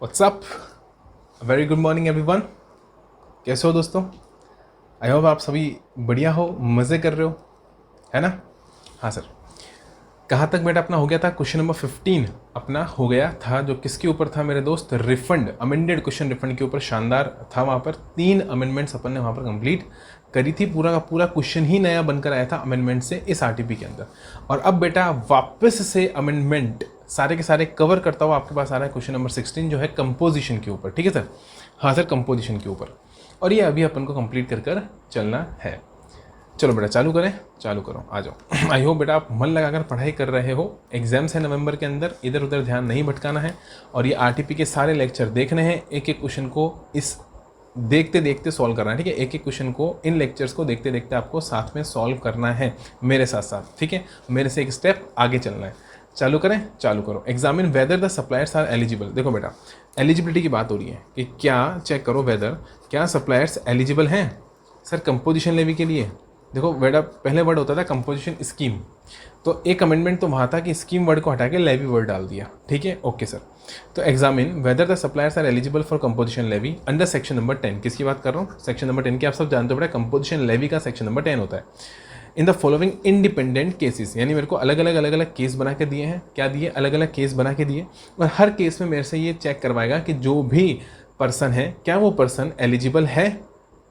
WhatsApp, very good morning everyone. कैसे हो दोस्तों? आई होप आप सभी बढ़िया हो, मज़े कर रहे हो, है ना? हाँ सर। कहाँ तक बेटा अपना हो गया था? क्वेश्चन नंबर 15 अपना हो गया था, जो किसके ऊपर था मेरे दोस्त? रिफंड, अमेंडेड क्वेश्चन रिफंड के ऊपर। शानदार था। वहाँ पर 3 अमेंडमेंट्स अपन ने वहाँ पर कंप्लीट करी थी। पूरा का पूरा क्वेश्चन ही नया बनकर आया था अमेंडमेंट से इस आरटीपी के अंदर। और अब बेटा वापस से अमेंडमेंट सारे के सारे कवर करता हुआ आपके पास आ रहा है क्वेश्चन नंबर 16, जो है कंपोजिशन के ऊपर। ठीक है सर? हाँ सर, कंपोजिशन के ऊपर। और ये अभी अपन को कंप्लीट कर चलना है। चलो बेटा चालू करें, चालू करो, आ जाओ। आई होप बेटा आप मन लगाकर पढ़ाई कर रहे हो। एग्जाम्स है नवंबर के अंदर, इधर उधर ध्यान नहीं भटकाना है। और ये आरटीपी के सारे लेक्चर देखने हैं, एक एक क्वेश्चन को इस देखते देखते सॉल्व करना है। ठीक है? एक एक क्वेश्चन को, इन लेक्चर्स को देखते देखते आपको साथ में सॉल्व करना है मेरे साथ साथ। ठीक है? मेरे से एक स्टेप आगे चलना है। चालू करें, चालू करो। Examine whether the suppliers are eligible. देखो बेटा, एलिजिबिलिटी की बात हो रही है कि क्या चेक करो वेदर क्या सप्लायर्स एलिजिबल हैं सर कंपोजिशन लेवी के लिए। देखो बेटा, पहले वर्ड होता था कंपोजिशन स्कीम, तो एक अमेंडमेंट तो वहाँ था कि स्कीम वर्ड को हटा के लेवी वर्ड डाल दिया। ठीक है? Okay sir. तो examine whether the suppliers are eligible for composition levy under section number 10। किसकी बात कर रहा हूँ? सेक्शन नंबर 10 की। आप सब जानते हो बेटा, कंपोजिशन लेवी का सेक्शन नंबर 10 होता है। In the following independent cases, यानी मेरे को अलग अलग केस बना के दिए हैं। क्या दिए? अलग अलग केस बना के दिए। और हर केस में मेरे से ये चेक करवाएगा कि जो भी पर्सन है, क्या वो पर्सन एलिजिबल है,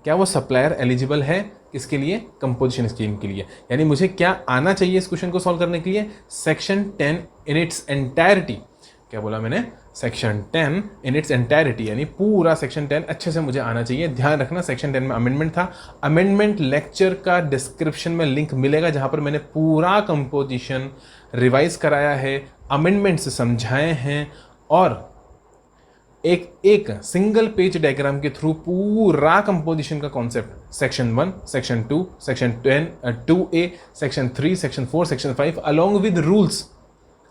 क्या वो सप्लायर एलिजिबल है किसके लिए? कंपोजिशन स्कीम के लिए। यानी मुझे क्या आना चाहिए इस क्वेश्चन को सॉल्व करने के लिए? Section 10 in its entirety. क्या बोला मैंने? सेक्शन 10 इन इट्स एंटायरिटी, यानी पूरा सेक्शन 10 अच्छे से मुझे आना चाहिए। ध्यान रखना, सेक्शन 10 में अमेंडमेंट था। अमेंडमेंट लेक्चर का डिस्क्रिप्शन में लिंक मिलेगा, जहां पर मैंने पूरा कंपोजिशन रिवाइज कराया है, अमेंडमेंट्स समझाए हैं और एक एक सिंगल पेज डायग्राम के थ्रू पूरा कंपोजिशन का concept, section 1, section 2, section 10, 2A, section 3, section 4, section 5 along with rules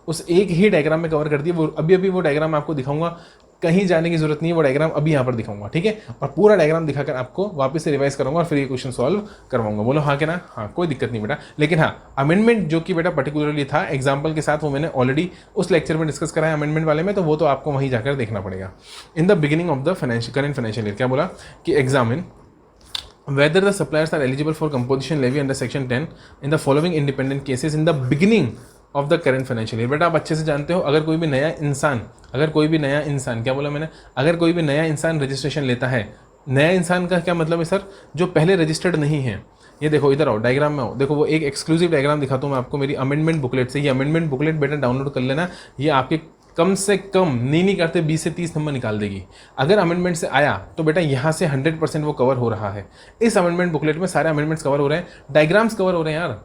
उस एक ही डायग्राम में कवर कर दिए। वो अभी वो डायग्राम आपको दिखाऊंगा, कहीं जाने की जरूरत नहीं है। वो डायग्राम अभी यहाँ पर दिखाऊंगा। ठीक है? और पूरा डायग्राम दिखाकर आपको वापस से रिवाइज करूंगा और फिर ये क्वेश्चन सॉल्व करवाऊंगा। बोलो हाँ कि ना? हाँ, कोई दिक्कत नहीं बेटा। लेकिन हाँ, अमेंडमेंट जो कि बेटा पर्टिकुलरली था एग्जाम्पल के साथ, वो मैंने ऑलरेडी उस लेक्चर में डिस्कस करा है अमेंडमेंट वाले में, तो वो तो आपको वहीं जाकर देखना पड़ेगा। इन the beginning of the current financial year, क्या बोला कि examine whether the suppliers are eligible for composition levy under section 10 in the following independent cases in the beginning of the current financial year। बेटा आप अच्छे से जानते हो, अगर कोई भी नया इंसान, क्या बोला मैंने? अगर कोई भी नया इंसान रजिस्ट्रेशन लेता है, नया इंसान का क्या मतलब है सर? जो पहले रजिस्टर्ड नहीं है। ये देखो, इधर आओ, डायग्राम में आओ, देखो वो एक एक्सक्लूसिव डायग्राम दिखाता हूँ मैं आपको मेरी अमेंडमेंट बुकलेट से। ये अमेंडमेंट बुकलेट बेटा डाउनलोड कर लेना, ये आपके कम से कम नहीं करते 20 से 30 नंबर निकाल देगी। अगर अमेंडमेंट से आया तो बेटा यहाँ से 100% वो कवर हो रहा है। इस अमेंडमेंट बुकलेट में सारे अमेंडमेंट्स कवर हो रहे हैं, डायग्राम्स कवर हो रहे हैं यार,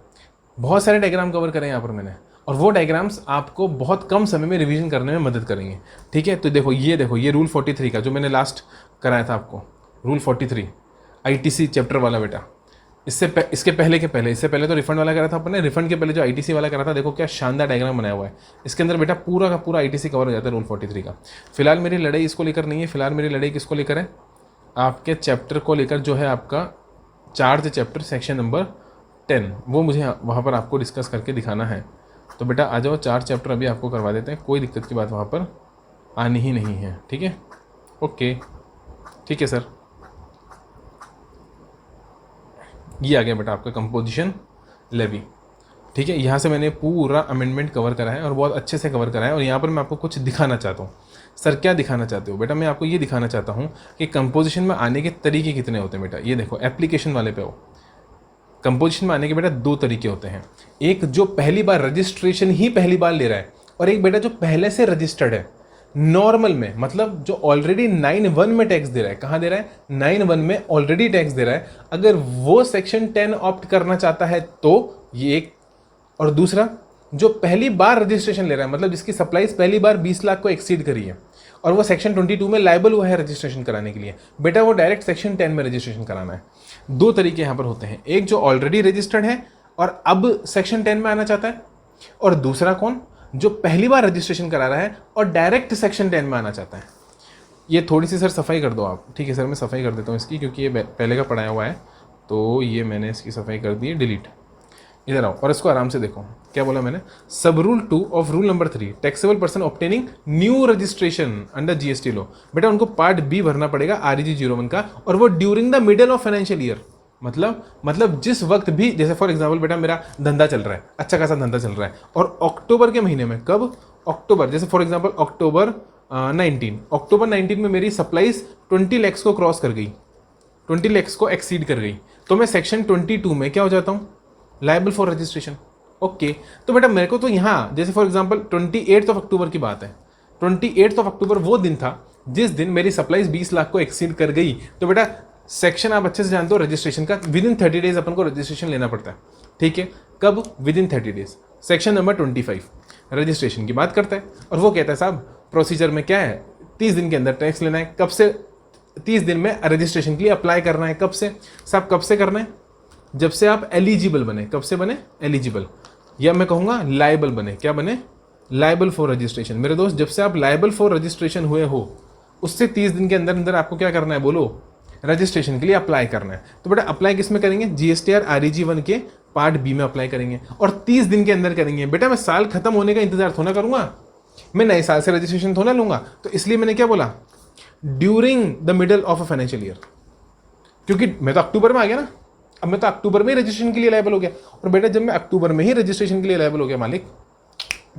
बहुत सारे डायग्राम कवर करें यहाँ पर मैंने। और वो डायग्राम्स आपको बहुत कम समय में रिवीजन करने में मदद करेंगे। ठीक है? तो देखो ये रूल 43 का जो मैंने लास्ट कराया था आपको, रूल 43 आईटीसी चैप्टर वाला बेटा। इससे पहले तो रिफंड वाला करा था अपन ने। रिफंड के पहले जो आईटीसी वाला करा था, देखो क्या शानदार डायग्राम बनाया हुआ है। इसके अंदर बेटा पूरा का पूरा आईटीसी कवर हो जाता है रूल 43 का। फिलहाल मेरी लड़ाई इसको लेकर नहीं है, फिलहाल मेरी लड़ाई किसको लेकर है? आपके चैप्टर को लेकर, जो है आपका चार्ज चैप्टर सेक्शन नंबर 10, वो मुझे वहाँ पर आपको डिस्कस करके दिखाना है। तो बेटा आ जाओ, 4 चैप्टर अभी आपको करवा देते हैं, कोई दिक्कत की बात वहाँ पर आनी ही नहीं है। ठीक है? ओके, ठीक है सर। ये आ गया बेटा आपका कंपोजिशन लेवी। ठीक है? यहाँ से मैंने पूरा अमेंडमेंट कवर करा है और बहुत अच्छे से कवर करा है। और यहाँ पर मैं आपको कुछ दिखाना चाहता हूँ। सर क्या दिखाना चाहते हो? बेटा मैं आपको ये दिखाना चाहता हूँ कि कंपोजिशन में आने के तरीके कितने होते हैं बेटा। ये देखो, एप्लीकेशन वाले पे हो, कंपोजिशन में आने के बेटा 2 तरीके होते हैं। एक जो पहली बार रजिस्ट्रेशन ही पहली बार ले रहा है, और एक बेटा जो पहले से रजिस्टर्ड है नॉर्मल में, मतलब जो ऑलरेडी 9(1) में टैक्स दे रहा है। कहाँ दे रहा है? 9(1) में ऑलरेडी टैक्स दे रहा है। अगर वो सेक्शन 10 ऑप्ट करना चाहता है तो ये एक, और दूसरा जो पहली बार रजिस्ट्रेशन ले रहा है, मतलब जिसकी सप्लाईज पहली बार 20 लाख को एक्सीड करी है और वो सेक्शन 22 में लायबल हुआ है रजिस्ट्रेशन कराने के लिए, बेटा वो डायरेक्ट सेक्शन 10 में रजिस्ट्रेशन कराना है। 2 तरीके यहाँ पर होते हैं, एक जो ऑलरेडी रजिस्टर्ड है और अब सेक्शन 10 में आना चाहता है, और दूसरा कौन? जो पहली बार रजिस्ट्रेशन करा रहा है और डायरेक्ट सेक्शन 10 में आना चाहता है। ये थोड़ी सी सर सफाई कर दो आप। ठीक है सर, मैं सफाई कर देता हूँ इसकी, क्योंकि ये पहले का पढ़ाया हुआ है, तो ये मैंने इसकी सफाई कर दी है, डिलीट। इधर आओ और इसको आराम से देखो। क्या बोला मैंने? सब rule 2 of rule number 3, taxable person obtaining new registration under GST law. बेटा उनको पार्ट बी भरना पड़ेगा आरईजी 01 का, और वो during the middle of financial year. मतलब जिस वक्त भी, जैसे फॉर एग्जाम्पल बेटा मेरा धंधा चल रहा है, अच्छा खासा धंधा चल रहा है, और अक्टूबर के महीने में, कब? अक्टूबर, जैसे फॉर एग्जाम्पल अक्टूबर 19 में मेरी सप्लाईज 20 लैक्स को क्रॉस कर गई, 20 लैक्स को एक्सीड कर गई, तो मैं सेक्शन 22 में क्या हो जाता हूँ? Liable for registration. ओके, तो बेटा मेरे को तो यहाँ जैसे फॉर एग्जांपल 28 अक्टूबर की बात है, 28 अक्टूबर वो दिन था जिस दिन मेरी सप्लाईज 20 लाख को एक्सीड कर गई। तो बेटा सेक्शन आप अच्छे से जानते हो रजिस्ट्रेशन का, विद इन 30 डेज अपन को रजिस्ट्रेशन लेना पड़ता है। ठीक है, कब? With in 30 days. Section number 25 registration की बात करता है, और वो कहता है साहब प्रोसीजर में क्या है, 30 दिन के अंदर टैक्स लेना है। कब से? 30 दिन में रजिस्ट्रेशन के लिए अप्लाई करना है। कब से साहब? कब से करना है? जब से आप एलिजिबल बने। कब से बने? एलिजिबल, या मैं कहूँगा लायबल बने। क्या बने? Liable for registration. मेरे दोस्त जब से आप लायबल फॉर रजिस्ट्रेशन हुए हो, उससे 30 दिन के अंदर अंदर आपको क्या करना है? बोलो, रजिस्ट्रेशन के लिए अप्लाई करना है। तो बेटा अप्लाई किस में करेंगे? जीएसटीआर आरईजी 1 के पार्ट बी में अप्लाई करेंगे, और 30 दिन के अंदर करेंगे। बेटा मैं साल खत्म होने का इंतजार थोड़ा करूंगा, मैं नए साल से रजिस्ट्रेशन थोड़ा लूंगा। तो इसलिए मैंने क्या बोला? During the middle of a financial year, क्योंकि मैं तो अक्टूबर में आ गया ना, अब मैं तो अक्टूबर में ही रजिस्ट्रेशन के लिए लायबल हो गया। और बेटा जब मैं अक्टूबर में ही रजिस्ट्रेशन के लिए लायबल हो गया मालिक,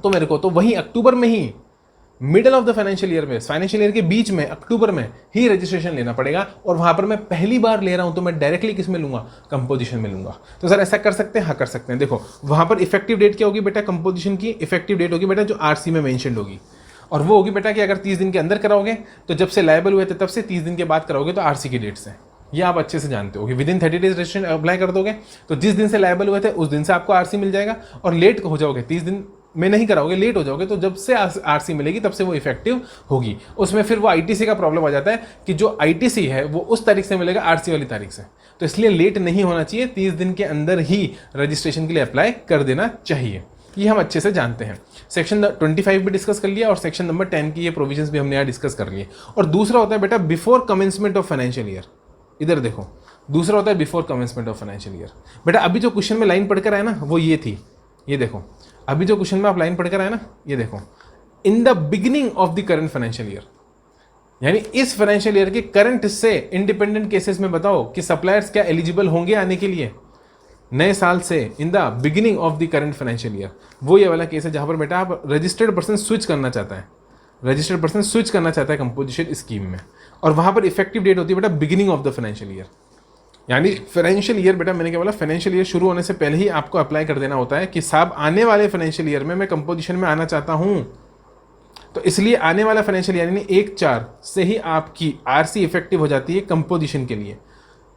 तो मेरे को तो वही अक्टूबर में ही, middle of the financial year में, फाइनेंशियल ईयर के बीच में, अक्टूबर में ही रजिस्ट्रेशन लेना पड़ेगा। और वहां पर मैं पहली बार ले रहा हूं, तो मैं डायरेक्टली किस में लूंगा? कंपोजिशन में लूंगा। तो सर ऐसा कर सकते हैं? हाँ कर सकते हैं। देखो वहां पर इफेक्टिव डेट क्या होगी बेटा? कंपोजिशन की इफेक्टिव डेट होगी बेटा जो आरसी में मेंशन होगी, और वो होगी बेटा कि अगर 30 दिन के अंदर कराओगे तो जब से लायबल हुए थे तब से, 30 दिन के बाद कराओगे तो आरसी की डेट से। ये आप अच्छे से जानते हो कि with in 30 days registration apply कर दोगे तो जिस दिन से लायबल हुए थे उस दिन से आपको आरसी मिल जाएगा। और लेट हो जाओगे, 30 दिन में नहीं कराओगे, लेट हो जाओगे, तो जब से आरसी मिलेगी तब से वो इफेक्टिव होगी। उसमें फिर वो आईटीसी का प्रॉब्लम आ जाता है कि जो आईटीसी है वो उस तारीख से मिलेगा, आरसी वाली तारीख से। तो इसलिए लेट नहीं होना चाहिए, 30 दिन के अंदर ही रजिस्ट्रेशन के लिए अप्लाई कर देना चाहिए। ये हम अच्छे से जानते हैं। सेक्शन 25 भी डिस्कस कर लिया, और सेक्शन नंबर 10 की ये प्रोविजंस भी हमने यहाँ डिस्कस कर लिए। और दूसरा होता है बेटा before commencement of financial year. इधर देखो, दूसरा होता है before commencement of financial year. बेटा अभी जो क्वेश्चन में लाइन पढ़कर आया ना वो ये थी, ये देखो, अभी जो क्वेश्चन में आप लाइन पढ़कर आए ना, ये देखो, in the beginning of the current financial year, यानी इस फाइनेंशियल ईयर के करंट से इंडिपेंडेंट केसेस में बताओ कि सप्लायर्स क्या एलिजिबल होंगे आने के लिए नए साल से, इन the beginning of the current financial year. वो ये वाला केस है जहां पर बेटा आप रजिस्टर्ड पर्सन स्विच करना चाहता है, रजिस्टर्ड पर्सन स्विच करना चाहता है कंपोजिशन स्कीम में, और वहां पर इफेक्टिव डेट होती है बेटा beginning of the financial year. यानी फाइनेंशियल ईयर, बेटा मैंने क्या बोला, फाइनेंशियल ईयर शुरू होने से पहले ही आपको अप्लाई कर देना होता है कि साहब आने वाले फाइनेंशियल ईयर में मैं कंपोजिशन में आना चाहता हूं। तो इसलिए आने वाला फाइनेंशियल ईयर यानी 1/4 से ही आपकी आरसी इफेक्टिव हो जाती है कंपोजिशन के लिए,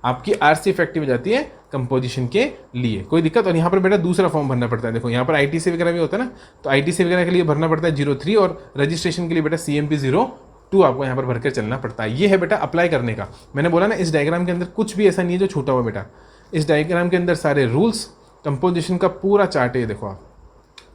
आपकी आरसी इफेक्टिव हो जाती है कंपोजिशन के लिए। कोई दिक्कत? और यहाँ पर बेटा दूसरा फॉर्म भरना पड़ता है। देखो यहाँ पर आईटीसी वगैरह भी होता है ना, तो आईटीसी वगैरह के लिए भरना पड़ता है 03, और रजिस्ट्रेशन के लिए बेटा CMP 02 आपको यहाँ पर भरकर चलना पड़ता है। ये है बेटा अप्लाई करने का। मैंने बोला ना इस डायग्राम के अंदर कुछ भी ऐसा नहीं है जो छूटा हुआ बेटा। इस डायग्राम के अंदर सारे रूल्स, कंपोजिशन का पूरा चार्ट है, देखो आप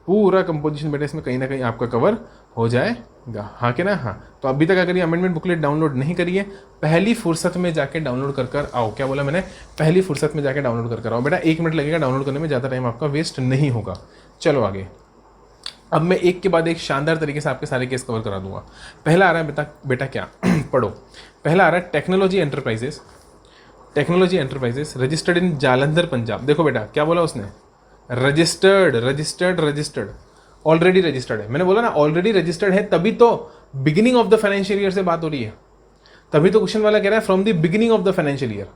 पूरा कंपोजिशन बेटा इसमें कहीं ना कहीं आपका कवर हो जाएगा। हाँ कि ना? हाँ। तो अभी तक अगर ये अमेंडमेंट बुकलेट डाउनलोड नहीं करी है, पहली फुर्सत में जाके डाउनलोड कर आओ। क्या बोला मैंने? पहली फुर्सत में जाके डाउनलोड कर आओ बेटा। 1 मिनट लगेगा डाउनलोड करने में, ज़्यादा टाइम आपका वेस्ट नहीं होगा। चलो आगे। अब मैं एक के बाद एक शानदार तरीके से आपके सारे केस कवर करा दूंगा। पहला आ रहा है बेटा क्या पढ़ो। पहला आ रहा है technology enterprises, technology enterprises registered in Jalandhar Punjab. देखो बेटा क्या बोला उसने, रजिस्टर्ड, ऑलरेडी रजिस्टर्ड है। मैंने बोला ना ऑलरेडी रजिस्टर्ड है, तभी तो beginning of the financial year से बात हो रही है, तभी तो क्वेश्चन वाला कह रहा है from the beginning of the financial year.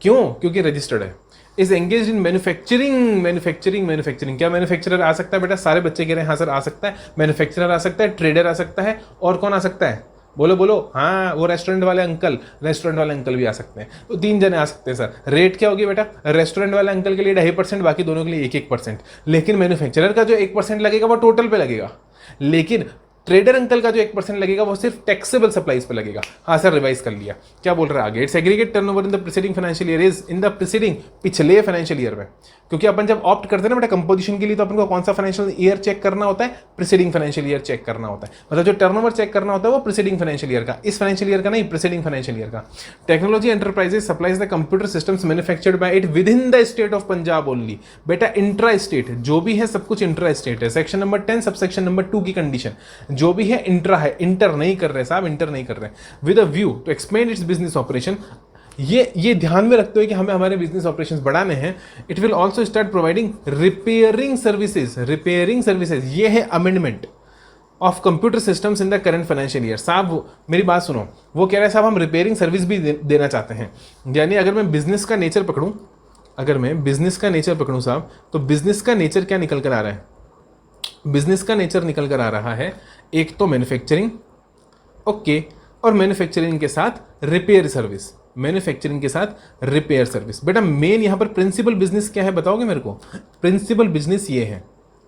क्यों? क्योंकि रजिस्टर्ड है। Is engage in manufacturing. क्या मैन्युफैक्चरर आ सकता है बेटा? सारे बच्चे कह रहे हैं हाँ सर आ सकता है। मैन्युफैक्चरर आ सकता है, ट्रेडर आ सकता है, और कौन आ सकता है? बोलो हाँ, वो रेस्टोरेंट वाले अंकल भी आ सकते हैं। तो 3 जने आ सकते हैं सर। रेट क्या होगी बेटा? रेस्टोरेंट वाले अंकल के लिए 2.5%, बाकी दोनों के लिए 1-1%। लेकिन मैन्युफैक्चरर का जो 1% लगेगा वो टोटल पे लगेगा। लेकिन ट्रेडर अंकल का जो 1% लगेगा वो सिर्फ टैक्सेबल सप्लाईज पे लगेगा। हाँ सर, रिवाइज कर लिया। क्या बोल रहा है आगे? It's aggregate turnover in the preceding financial year is in the preceding, पिछले फाइनेंशियल ईयर में। क्योंकि अपन जब ऑप्ट करते हैं ना बेटा कंपोजिशन के लिए, तो अपन को कौन सा फाइनेंशियल ईयर चेक करना होता है? प्रीसीडिंग फाइनेंशियल ईयर चेक करना होता है। मतलब जो टर्नओवर चेक करना होता है वो प्रीसीडिंग फाइनेंशियल ईयर का, इस फाइनेंशियल ईयर का नहीं, प्रीसीडिंग फाइनेंशियल ईयर का। Technology enterprises supplies the computer systems manufactured by it with in the state of Punjab only. बेटा इंट्रा स्टेट जो भी है, सब कुछ इंट्रा स्टेट है। Section number 10 sub section number 2 की कंडीशन जो भी है इंट्रा है, इंटर नहीं कर रहे साहब, इंटर नहीं कर रहे। With a view to expand its business operation, ये ध्यान में रखते हुए कि हमें हमारे बिजनेस ऑपरेशंस बढ़ाने हैं। It will also start providing repairing services, repairing services, ये है amendment of computer systems in the current financial year. साहब मेरी बात सुनो, वो कह रहे हैं साहब हम रिपेयरिंग सर्विस भी देना चाहते हैं। यानी अगर मैं बिजनेस का नेचर पकड़ूं, अगर मैं बिजनेस का नेचर पकड़ूं साहब, तो बिजनेस का नेचर क्या निकल कर आ रहा है? बिजनेस का नेचर निकल कर आ रहा है एक तो मैन्युफैक्चरिंग, ओके, और मैन्युफैक्चरिंग के साथ रिपेयर सर्विस, मैन्युफैक्चरिंग के साथ रिपेयर सर्विस। बेटा मेन यहाँ पर प्रिंसिपल बिजनेस क्या है बताओगे मेरे को? प्रिंसिपल बिजनेस ये है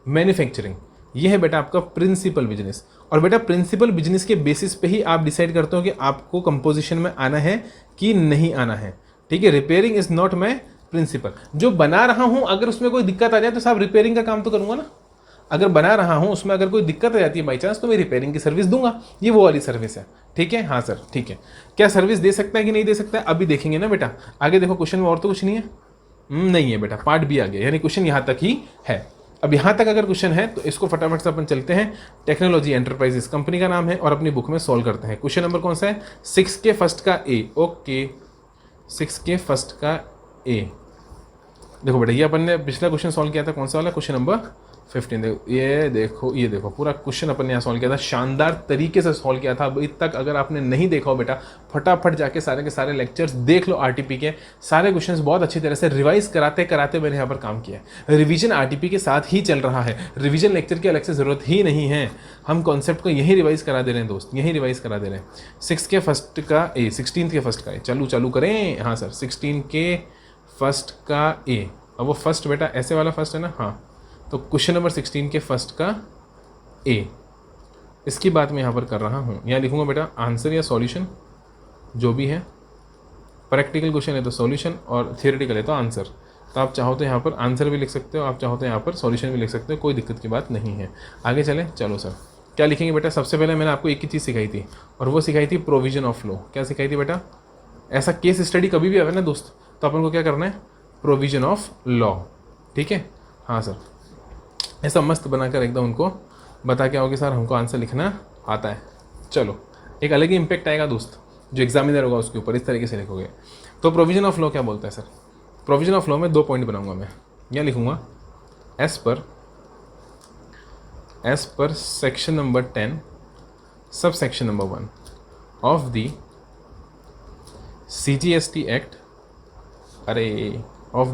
मैन्युफैक्चरिंग, ये है बेटा आपका प्रिंसिपल बिजनेस। और बेटा प्रिंसिपल बिजनेस के बेसिस पे ही आप डिसाइड करते हो कि आपको कंपोजिशन में आना है कि नहीं आना है। ठीक है, repairing is not my principle. जो बना रहा हूं अगर उसमें कोई दिक्कत आ जाए तो साहब रिपेयरिंग का काम तो करूंगा ना। अगर बना रहा हूं उसमें अगर कोई दिक्कत आ जाती है बाई चांस, तो मैं रिपेयरिंग की सर्विस दूंगा। ये वो वाली सर्विस है। ठीक है, हाँ सर ठीक है। क्या सर्विस दे सकता है कि नहीं दे सकता है अभी देखेंगे ना बेटा। आगे देखो क्वेश्चन में और तो कुछ नहीं है। नहीं है बेटा, पार्ट बी आ गया, यानी क्वेश्चन यहाँ तक ही है। अब यहाँ तक अगर क्वेश्चन है तो इसको फटाफट से अपन चलते हैं। टेक्नोलॉजी एंटरप्राइजेस कंपनी का नाम है और अपनी बुक में सॉल्व करते हैं। क्वेश्चन नंबर कौन सा है? 6 के फर्स्ट का ए। ओके, 6 के फर्स्ट का ए। देखो बेटा ये अपन ने पिछला क्वेश्चन सॉल्व किया था, कौन सा वाला? Question number 15। देखो ये देखो पूरा क्वेश्चन अपन ने यहाँ सॉल्व किया था, शानदार तरीके से सॉल्व किया था। अभी तक अगर आपने नहीं देखा हो बेटा, फटाफट जाके सारे के सारे लेक्चर्स देख लो आरटीपी के। सारे क्वेश्चंस बहुत अच्छी तरह से रिवाइज कराते कराते मैंने यहाँ पर काम किया है। रिवीजन आरटीपी के साथ ही चल रहा है, रिवीजन लेक्चर की अलग से जरूरत ही नहीं है। हम कॉन्सेप्ट को यही रिवाइज करा दे रहे हैं दोस्त, यही रिवाइज करा दे रहे हैं। 6 के फर्स्ट का ए, 16 के फर्स्ट का ए। चालू करें। हाँ सर, 16 के फर्स्ट का ए। अब वो फर्स्ट बेटा ऐसे वाला फर्स्ट है ना, हाँ। तो क्वेश्चन नंबर 16 के फर्स्ट का ए, इसकी बात मैं यहाँ पर कर रहा हूँ। यहाँ लिखूँगा बेटा आंसर या सॉल्यूशन, जो भी है। प्रैक्टिकल क्वेश्चन है तो सॉल्यूशन और थियोरेटिकल है तो आंसर। तो आप चाहो तो यहाँ पर आंसर भी लिख सकते हो, आप चाहो तो यहाँ पर सॉल्यूशन भी लिख सकते हो, कोई दिक्कत की बात नहीं है। आगे चलें, चलो सर क्या लिखेंगे बेटा? सबसे पहले मैंने आपको एक ही चीज़ सिखाई थी और वो सिखाई थी प्रोविजन ऑफ लॉ। क्या सिखाई थी बेटा? ऐसा केस स्टडी कभी भी आवे ना दोस्त, तो अपन को क्या करना है? Provision of law. ठीक है, हाँ सर। ऐसा मस्त बनाकर एकदम उनको बता के आओगे सर हमको आंसर लिखना आता है। चलो, एक अलग ही इम्पैक्ट आएगा दोस्त जो एग्जामिनर होगा उसके ऊपर, इस तरीके से लिखोगे। तो प्रोविजन ऑफ लॉ क्या बोलता है सर? प्रोविजन ऑफ लॉ में 2 पॉइंट बनाऊंगा मैं। यहाँ लिखूंगा as per section number 10 sub section number 1 of the CGST act, of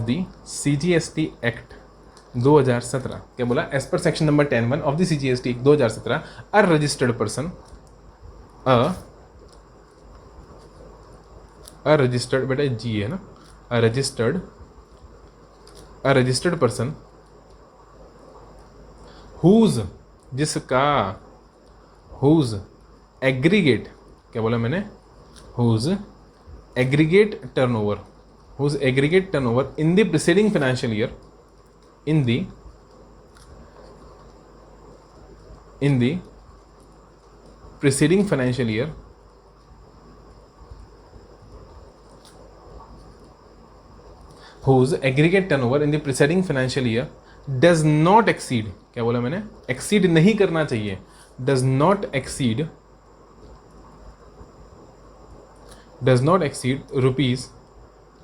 the CGST act 2017। क्या बोला? As per section number 10(1) of the CGST act 2017 a registered person, registered बेटा जी है ना, अ रजिस्टर्ड पर्सन हुज, जिसका, whose aggregate, क्या बोला मैंने? Whose aggregate turnover, whose aggregate turnover in the preceding financial year, in the preceding financial year whose aggregate turnover in the preceding financial year does not exceed, क्या बोला मैंने? exceed नहीं करना चाहिए, does not exceed rupees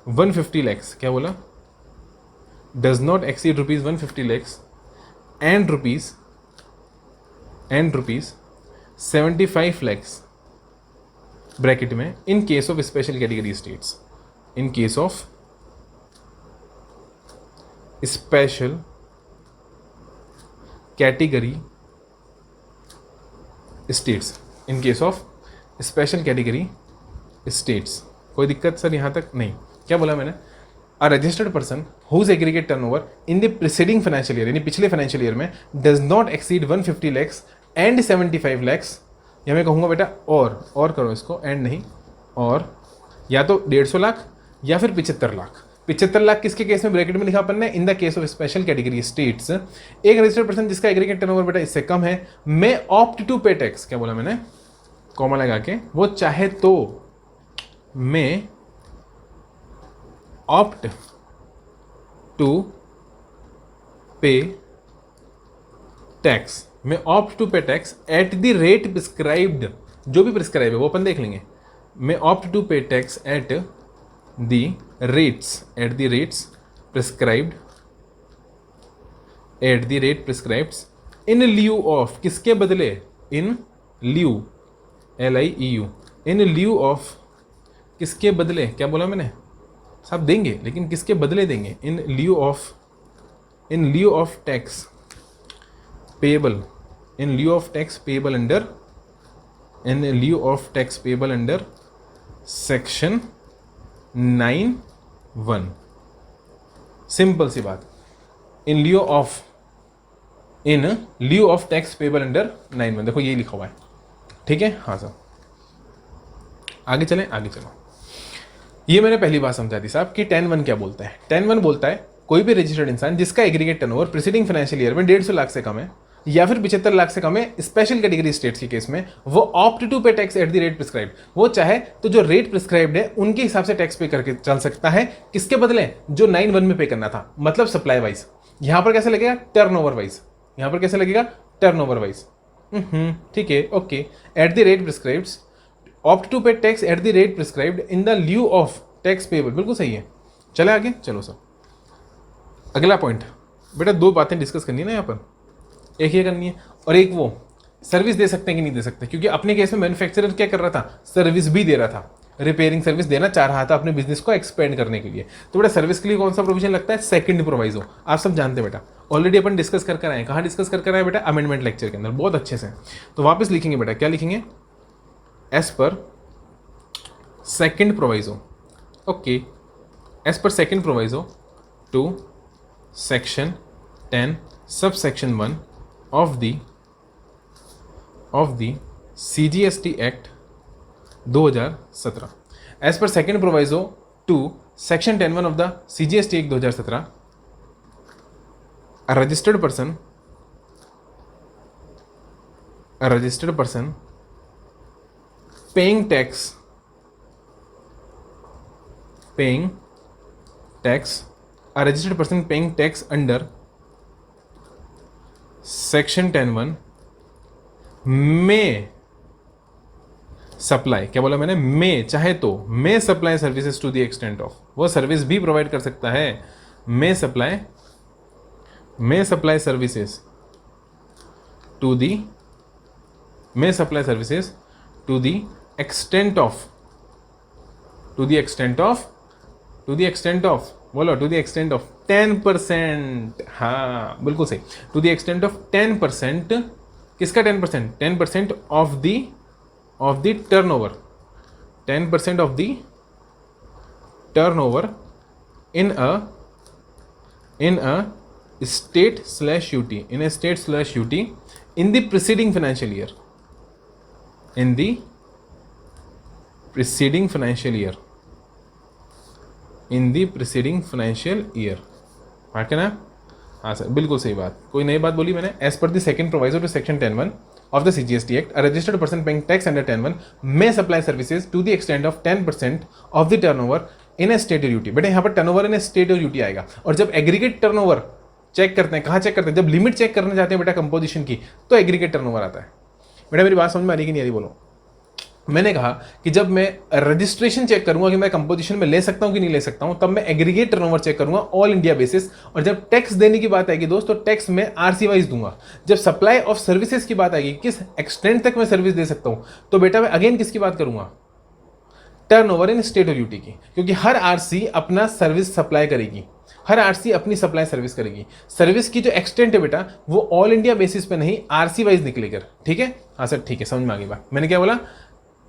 150 lakhs, क्या बोला? does not exceed rupees 150 lakhs and rupees 75 lakhs bracket में in case of special category states, in case of special category states, in case of special category states। कोई दिक्कत sir यहाँ तक? नहीं। क्या बोला मैंने? A registered person whose aggregate turnover in the preceding financial year, यानी पिछले फाइनेंशियल ईयर में, does not exceed 150 lakhs and 75 lakhs, या मैं कहूँगा बेटा और करो इसको, एंड नहीं, और या तो 150 लाख या फिर 75 लाख। 75 लाख किसके केस में ब्रैकेट में लिखा अपन ने, इन the case of special category states, एक रजिस्टर्ड पर्सन जिसका एग्रीगेट टर्नओवर बेटा इससे कम है, मे ऑप्ट टू पे टैक्स, क्या बोला मैंने, कॉमा लगा के, वो चाहे तो मे ऑप्ट टू पे टैक्स, में opt to pay tax at the rate prescribed, जो भी प्रिस्क्राइब है वो अपन देख लेंगे, में opt to pay tax at the rates prescribed, eight the rate prescribed, in lieu of, किसके बदले, इन ल्यू, LIEU, इन ल्यू ऑफ, किसके बदले, क्या बोला मैंने, सब देंगे लेकिन किसके बदले देंगे, in lieu of tax payable, in lieu of tax payable under section 9(1). Simple सी बात, in lieu of tax payable under 9(1), देखो ये लिखा हुआ है, ठीक है। हाँ सर, आगे चलें, आगे चलो। ये मैंने पहली बात समझा दी साहब कि 10(1) क्या बोलता है। 10(1) बोलता है कोई भी रजिस्टर्ड इंसान जिसका aggregate turnover preceding financial year में 150 लाख से कम है या फिर 75 लाख से कम है, स्पेशल कैटेगरी स्टेट्स के केस में, वो opt to pay tax at the rate prescribed, वो चाहे तो जो रेट प्रिस्क्राइब्ड है उनके हिसाब से टैक्स पे करके चल सकता है, किसके बदले, जो 9(1) में पे करना था, मतलब सप्लाई वाइज। यहां पर कैसे लगेगा, टर्नओवर वाइज, यहां पर कैसे लगेगा, टर्नओवर वाइज, ठीक है, okay. At the rate prescribed, opt to pay tax at the rate prescribed in the lieu of tax payable, बिल्कुल सही है। चले आगे, चलो सर अगला पॉइंट। बेटा दो बातें डिस्कस करनी है ना यहाँ पर, एक ये करनी है और एक वो सर्विस दे सकते हैं कि नहीं दे सकते, क्योंकि अपने केस में मैन्युफैक्चरर क्या कर रहा था, सर्विस भी दे रहा था, रिपेयरिंग सर्विस देना चाह रहा था अपने बिजनेस को एक्सपेंड करने के लिए। तो बेटा सर्विस के लिए कौन सा प्रोविजन लगता है, सेकंड प्रोवाइजो, आप सब जानते हैं बेटा, ऑलरेडी अपन डिस्कस कर आए। कहाँ डिस्कस कर आए बेटा, अमेंडमेंट लेक्चर के अंदर, बहुत अच्छे से। तो वापस लिखेंगे बेटा, क्या लिखेंगे, as per second proviso, okay, as per second proviso to section 10 sub section 1 of the CGST Act 2017, as per second proviso to section 10(1) of the CGST Act 2017, a registered person paying tax, a registered person paying tax under section 10(1) में supply, क्या बोला मैंने, में, चाहे तो में supply services to the extent of, वो service भी प्रोवाइड कर सकता है, में supply services to the extent of, बोलो, टू द एक्सटेंट ऑफ 10%, हाँ बिल्कुल सही, टू द एक्सटेंट ऑफ 10%, किसका 10%, 10% of the turnover, 10% of the turnover in a state/UT, in the preceding financial year, हाँ क्या ना, हाँ सर बिल्कुल सही बात, कोई नई बात बोली मैंने। As per the second proviso to section 10(1) of the CGST Act, a registered person paying tax under 10(1) may supply services to the extent of 10% of the turnover in a state or UT। बेटा यहाँ पर turnover in state और UT आएगा, और जब aggregate turnover check करते हैं, कहाँ चेक करते हैं, जब लिमिट चेक करना चाहते हैं बेटा कंपोजिशन की, तो एग्रीगेट टर्नओवर आता है। बेटा मेरी बात समझ में आ रही कि नहीं आ रही, बोलो। मैंने कहा कि जब मैं रजिस्ट्रेशन चेक करूंगा कि मैं कंपोजिशन में ले सकता हूं कि नहीं ले सकता हूं, तब मैं एग्रीगेट टर्नओवर चेक करूंगा ऑल इंडिया बेसिस, और जब टैक्स देने की बात आएगी दोस्त, तो टैक्स में आरसी वाइज दूंगा। जब सप्लाई ऑफ सर्विसेज की बात आएगी, किस एक्सटेंट तक मैं सर्विस दे सकता हूं, तो बेटा मैं अगेन किसकी बात करूंगा, टर्नओवर इन स्टेट और यूटी की, क्योंकि हर आरसी अपना सर्विस सप्लाई करेगी, हर आरसी अपनी सप्लाई सर्विस करेगी। सर्विस की जो एक्सटेंट है बेटा, वो ऑल इंडिया बेसिस पे नहीं, आरसी वाइज निकलेगा, ठीक है। हाँ सर ठीक है, समझ में आ गई बात। मैंने क्या बोला,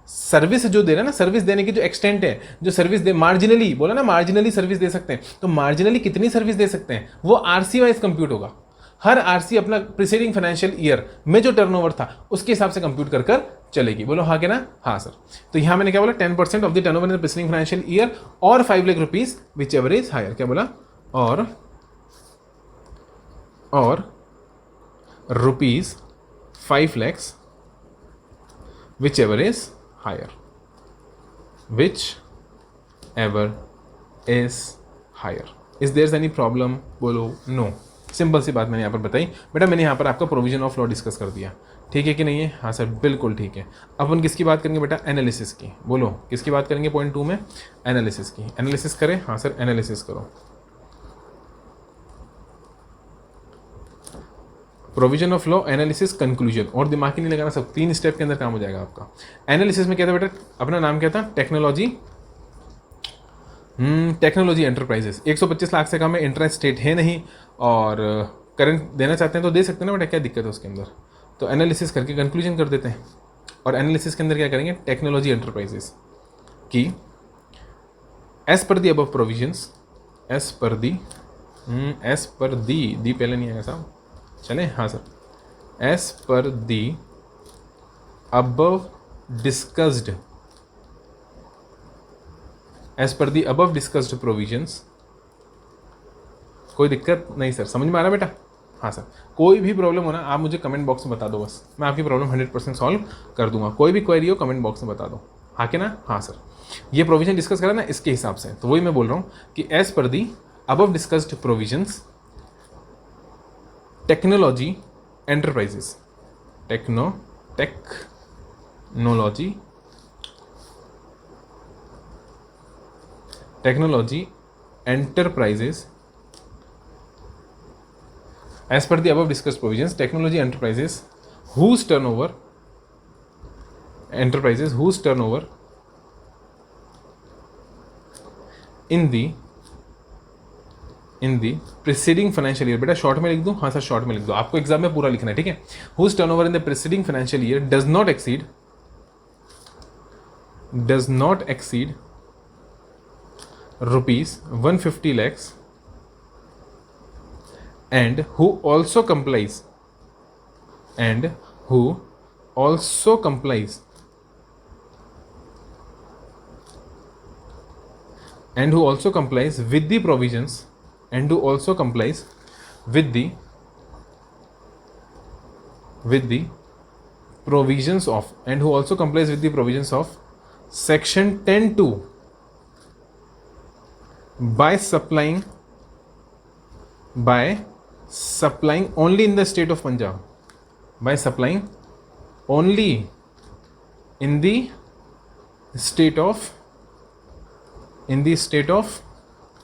सर्विस जो दे रहा है ना, सर्विस देने की जो एक्सटेंट है, जो सर्विस दे, मार्जिनली बोला ना, मार्जिनली सर्विस दे सकते हैं, तो मार्जिनली कितनी सर्विस दे सकते हैं, वो आरसी वाइज कंप्यूट होगा। हर आरसी अपना प्रीसीडिंग फाइनेंशियल ईयर में जो टर्नओवर था उसके हिसाब से कंप्यूट कर कर चलेगी। बोलो हाँ के ना? हाँ सर। तो यहां मैंने क्या बोला, 10% of the turnover in the preceding financial year और 5 lakh rupees whichever is higher. क्या बोला? और rupees 5 lakhs whichever is higher, whichever is higher. Is there any problem? बोलो नो। सिंपल सी बात मैंने यहाँ पर बताई बेटा। मैंने यहाँ पर आपका प्रोविजन ऑफ लॉ डिस्कस कर दिया, ठीक है कि नहीं है? हाँ सर बिल्कुल ठीक है। अब अपन किसकी बात करेंगे बेटा? एनालिसिस की। बोलो किसकी बात करेंगे? पॉइंट 2 में एनालिसिस की। एनालिसिस करें? हाँ सर एनालिसिस करो। Provision of law, analysis, conclusion. और दिमाग ही नहीं लगाना, सब 3 स्टेप के अंदर काम हो जाएगा आपका। एनालिसिस में क्या था बेटा? अपना नाम क्या था? Technology enterprises. 125 लाख से कम है, इंटरेस्ट रेट है नहीं, और करंट देना चाहते हैं तो दे सकते हैं ना बेटा, क्या दिक्कत है उसके अंदर? तो एनालिसिस करके कंक्लूजन कर देते हैं। और एनालिसिस के अंदर क्या करेंगे? टेक्नोलॉजी एंटरप्राइजेस की as per the above provisions, as per दी पहले नहीं आएगा साहब, चले? हाँ sir. As per the above discussed, as per the above discussed provisions. कोई दिक्कत नहीं सर? समझ में आ रहा बेटा? हाँ सर। कोई भी प्रॉब्लम हो ना, आप मुझे कमेंट बॉक्स में बता दो, बस मैं आपकी प्रॉब्लम 100% सॉल्व कर दूंगा। कोई भी क्वेरी हो कमेंट बॉक्स में बता दो, हाँ कि ना? हाँ सर। ये प्रोविजन डिस्कस करा ना, इसके हिसाब से, तो वही मैं बोल रहा हूँ कि as per the above discussed provisions technology enterprises, technology enterprises as per the above discussed provisions, technology enterprises whose turnover in the preceding financial year, बेटा शॉर्ट में लिख दूं? हाँ सर शॉर्ट में लिख दो, आपको एग्जाम में पूरा लिखना है, ठीक है? whose turnover in the preceding financial year does not exceed rupees 150 lakhs and who also complies with the provisions of section 10(2) by supplying only in the state of Punjab, by supplying only in the state of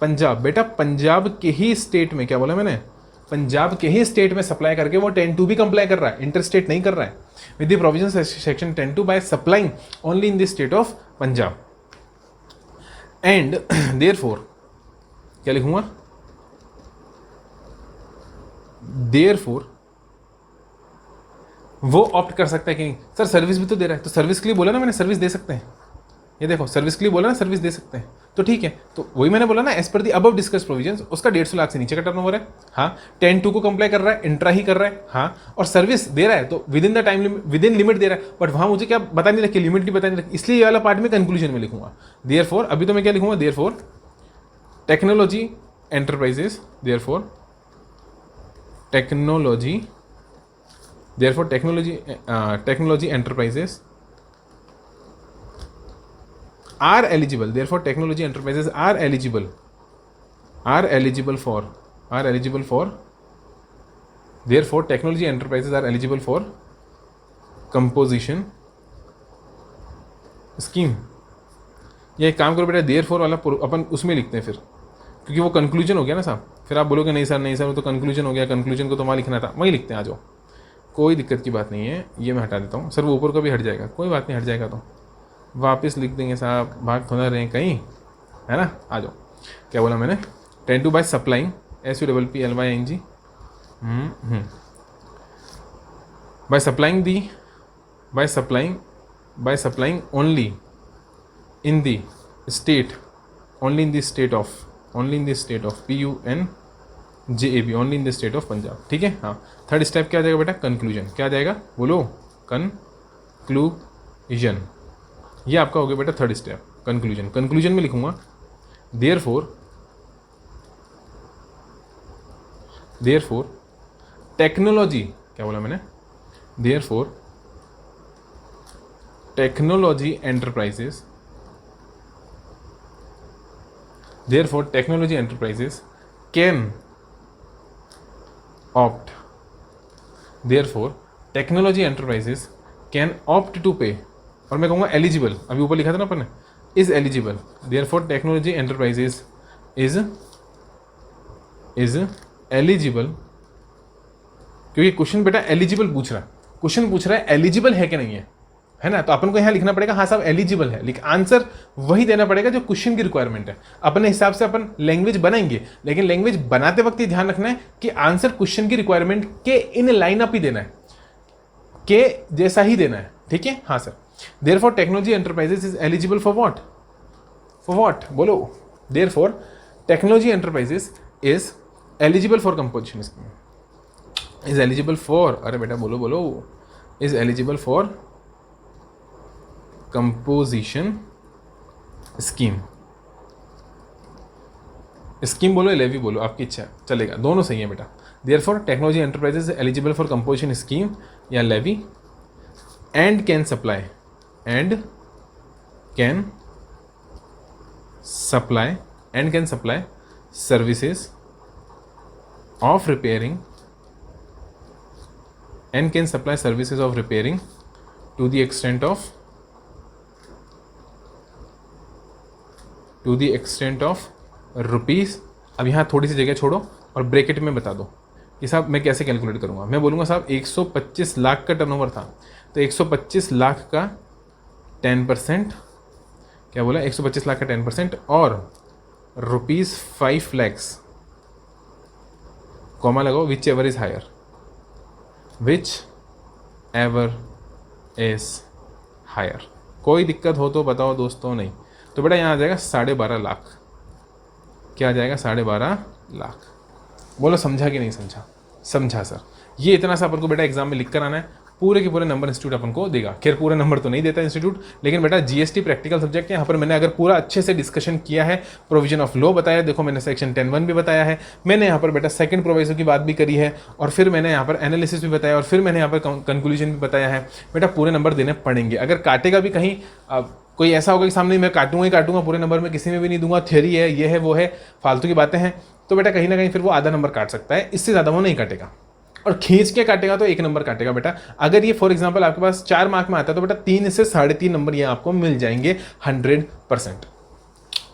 Punjab. बेटा पंजाब के ही state में, क्या बोला मैंने? पंजाब के ही state में supply करके वो 10(2) भी कंप्लाई कर रहा है, इंटर स्टेट नहीं कर रहा है। With the provision section 10(2) by supplying only in the state of Punjab and therefore, क्या लिखूंगा? देयरफॉर वो ऑप्ट कर सकता है कि नहीं? सर सर्विस भी तो दे रहा है, तो सर्विस के लिए बोला ना मैंने, सर्विस दे सकते हैं। ये देखो सर्विस के लिए बोला ना, सर्विस दे सकते हैं, तो ठीक है। तो वही मैंने बोला ना, as per the above discuss provisions, उसका 150 लाख से नीचे का टर्नओवर है, हाँ। 10(2) को कंप्लाई कर रहा है, इंट्रा ही कर रहा है, हाँ, और सर्विस दे रहा है तो within the time within limit दे रहा है, बट वहां मुझे क्या बता नहीं रखी, लिमिट नहीं बता नहीं रखी, इसलिए ये वाला पार्ट में कंक्लूजन में लिखूंगा। देयरफॉर, अभी तो मैं क्या लिखूंगा? Therefore technology enterprises, therefore technology enterprises are eligible, therefore technology enterprises are eligible for therefore technology enterprises are eligible for composition scheme। ये एक काम करो बेटा, therefore वाला अपन उसमें लिखते हैं फिर, क्योंकि वो कंक्लूजन हो गया ना साहब। फिर आप बोलोगे नहीं सर वो तो कंक्लूजन हो गया, कंक्लूजन को तो वहाँ लिखना था, वहीं लिखते हैं, आ जाओ, कोई दिक्कत की बात नहीं है। ये मैं हटा देता हूँ सर, वो ऊपर का भी हट जाएगा, कोई बात नहीं, हट जाएगा तो वापस लिख देंगे साहब, भाग थोड़ा रहे कहीं, है ना? आ जाओ। क्या बोला मैंने? 10(2) by supplying, SUPPLYING, by supplying by supplying only in the state only in the state of PUNJAB only in the state of Punjab. ठीक है, हाँ। थर्ड स्टेप क्या आ जाएगा बेटा? कंक्लूजन। क्या आ जाएगा बोलो? कंक्लूजन। ये आपका हो गया बेटा थर्ड स्टेप, कंक्लूजन। कंक्लूजन में लिखूंगा देयरफॉर टेक्नोलॉजी, क्या बोला मैंने? Therefore technology enterprises can opt to pay, और मैं कहूँगा एलिजिबल, अभी ऊपर लिखा था ना अपन ने, is eligible. Therefore technology enterprises is eligible, क्योंकि क्वेश्चन बेटा एलिजिबल पूछ रहा है, क्वेश्चन पूछ रहा है एलिजिबल है कि नहीं है ना? तो अपन को यहाँ लिखना पड़ेगा हाँ साहब एलिजिबल है, लेकिन आंसर वही देना पड़ेगा जो क्वेश्चन की रिक्वायरमेंट है। अपने हिसाब से अपन लैंग्वेज बनाएंगे, लेकिन लैंग्वेज बनाते वक्त ये ध्यान रखना है कि आंसर क्वेश्चन की रिक्वायरमेंट के इन लाइन अप ही देना है, के जैसा ही देना है। ठीक है, हाँ sir. Therefore technology enterprises is eligible for what बोलो? Therefore technology enterprises is eligible for composition scheme, is eligible for, अरे बेटा बोलो, is eligible for composition scheme बोलो, लेवी बोलो, आपकी इच्छा, चलेगा, दोनों सही है बेटा। Therefore technology enterprises eligible for composition scheme या levy and can supply services of repairing to the extent of rupees. अब यहाँ थोड़ी सी जगह छोड़ो और ब्रैकेट में बता दो कि साहब मैं कैसे कैलकुलेट करूँगा। मैं बोलूँगा साहब 125 लाख का टर्नओवर था, तो 125 लाख का 10%, क्या बोला? 125 लाख का 10% और ₹5 lakhs, कॉमा लगाओ, विच एवर इज हायर। कोई दिक्कत हो तो बताओ दोस्तों? नहीं तो बेटा यहाँ आ जाएगा 12.5 लाख। क्या आ जाएगा? 12.5 लाख। बोलो समझा कि नहीं समझा? समझा सर। ये इतना सा अपन को बेटा एग्जाम में लिख कर आना है, पूरे के पूरे नंबर इंस्टीट्यूट अपन को देगा। खैर पूरे नंबर तो नहीं देता इंस्टीट्यूट, लेकिन बेटा जीएसटी प्रैक्टिकल सब्जेक्ट है, यहाँ पर मैंने अगर पूरा अच्छे से डिस्कशन किया है, प्रोविजन ऑफ लॉ बताया, देखो मैंने सेक्शन 10(1) भी बताया है, मैंने यहाँ पर बेटा सेकंड प्रोविजन की बात भी करी है, और फिर मैंने यहाँ पर एनालिसिस भी बताया, और फिर मैंने यहाँ पर कंक्लूजन भी बताया है। बेटा पूरे नंबर देने पड़ेंगे। अगर काटेगा भी कहीं कोई ऐसा होगा कि सामने मैं काटूंगा पूरे नंबर में, किसी में भी नहीं दूंगा, थ्योरी है, ये है, वो है, फालतू की बातें हैं, तो बेटा कहीं ना कहीं फिर वो आधा नंबर काट सकता है, इससे ज़्यादा वो नहीं काटेगा। और खींच के काटेगा तो 1 नंबर काटेगा बेटा। अगर ये फॉर एग्जांपल आपके पास 4 मार्क में आता है तो बेटा 3 से 3.5 नंबर ये आपको मिल जाएंगे 100%।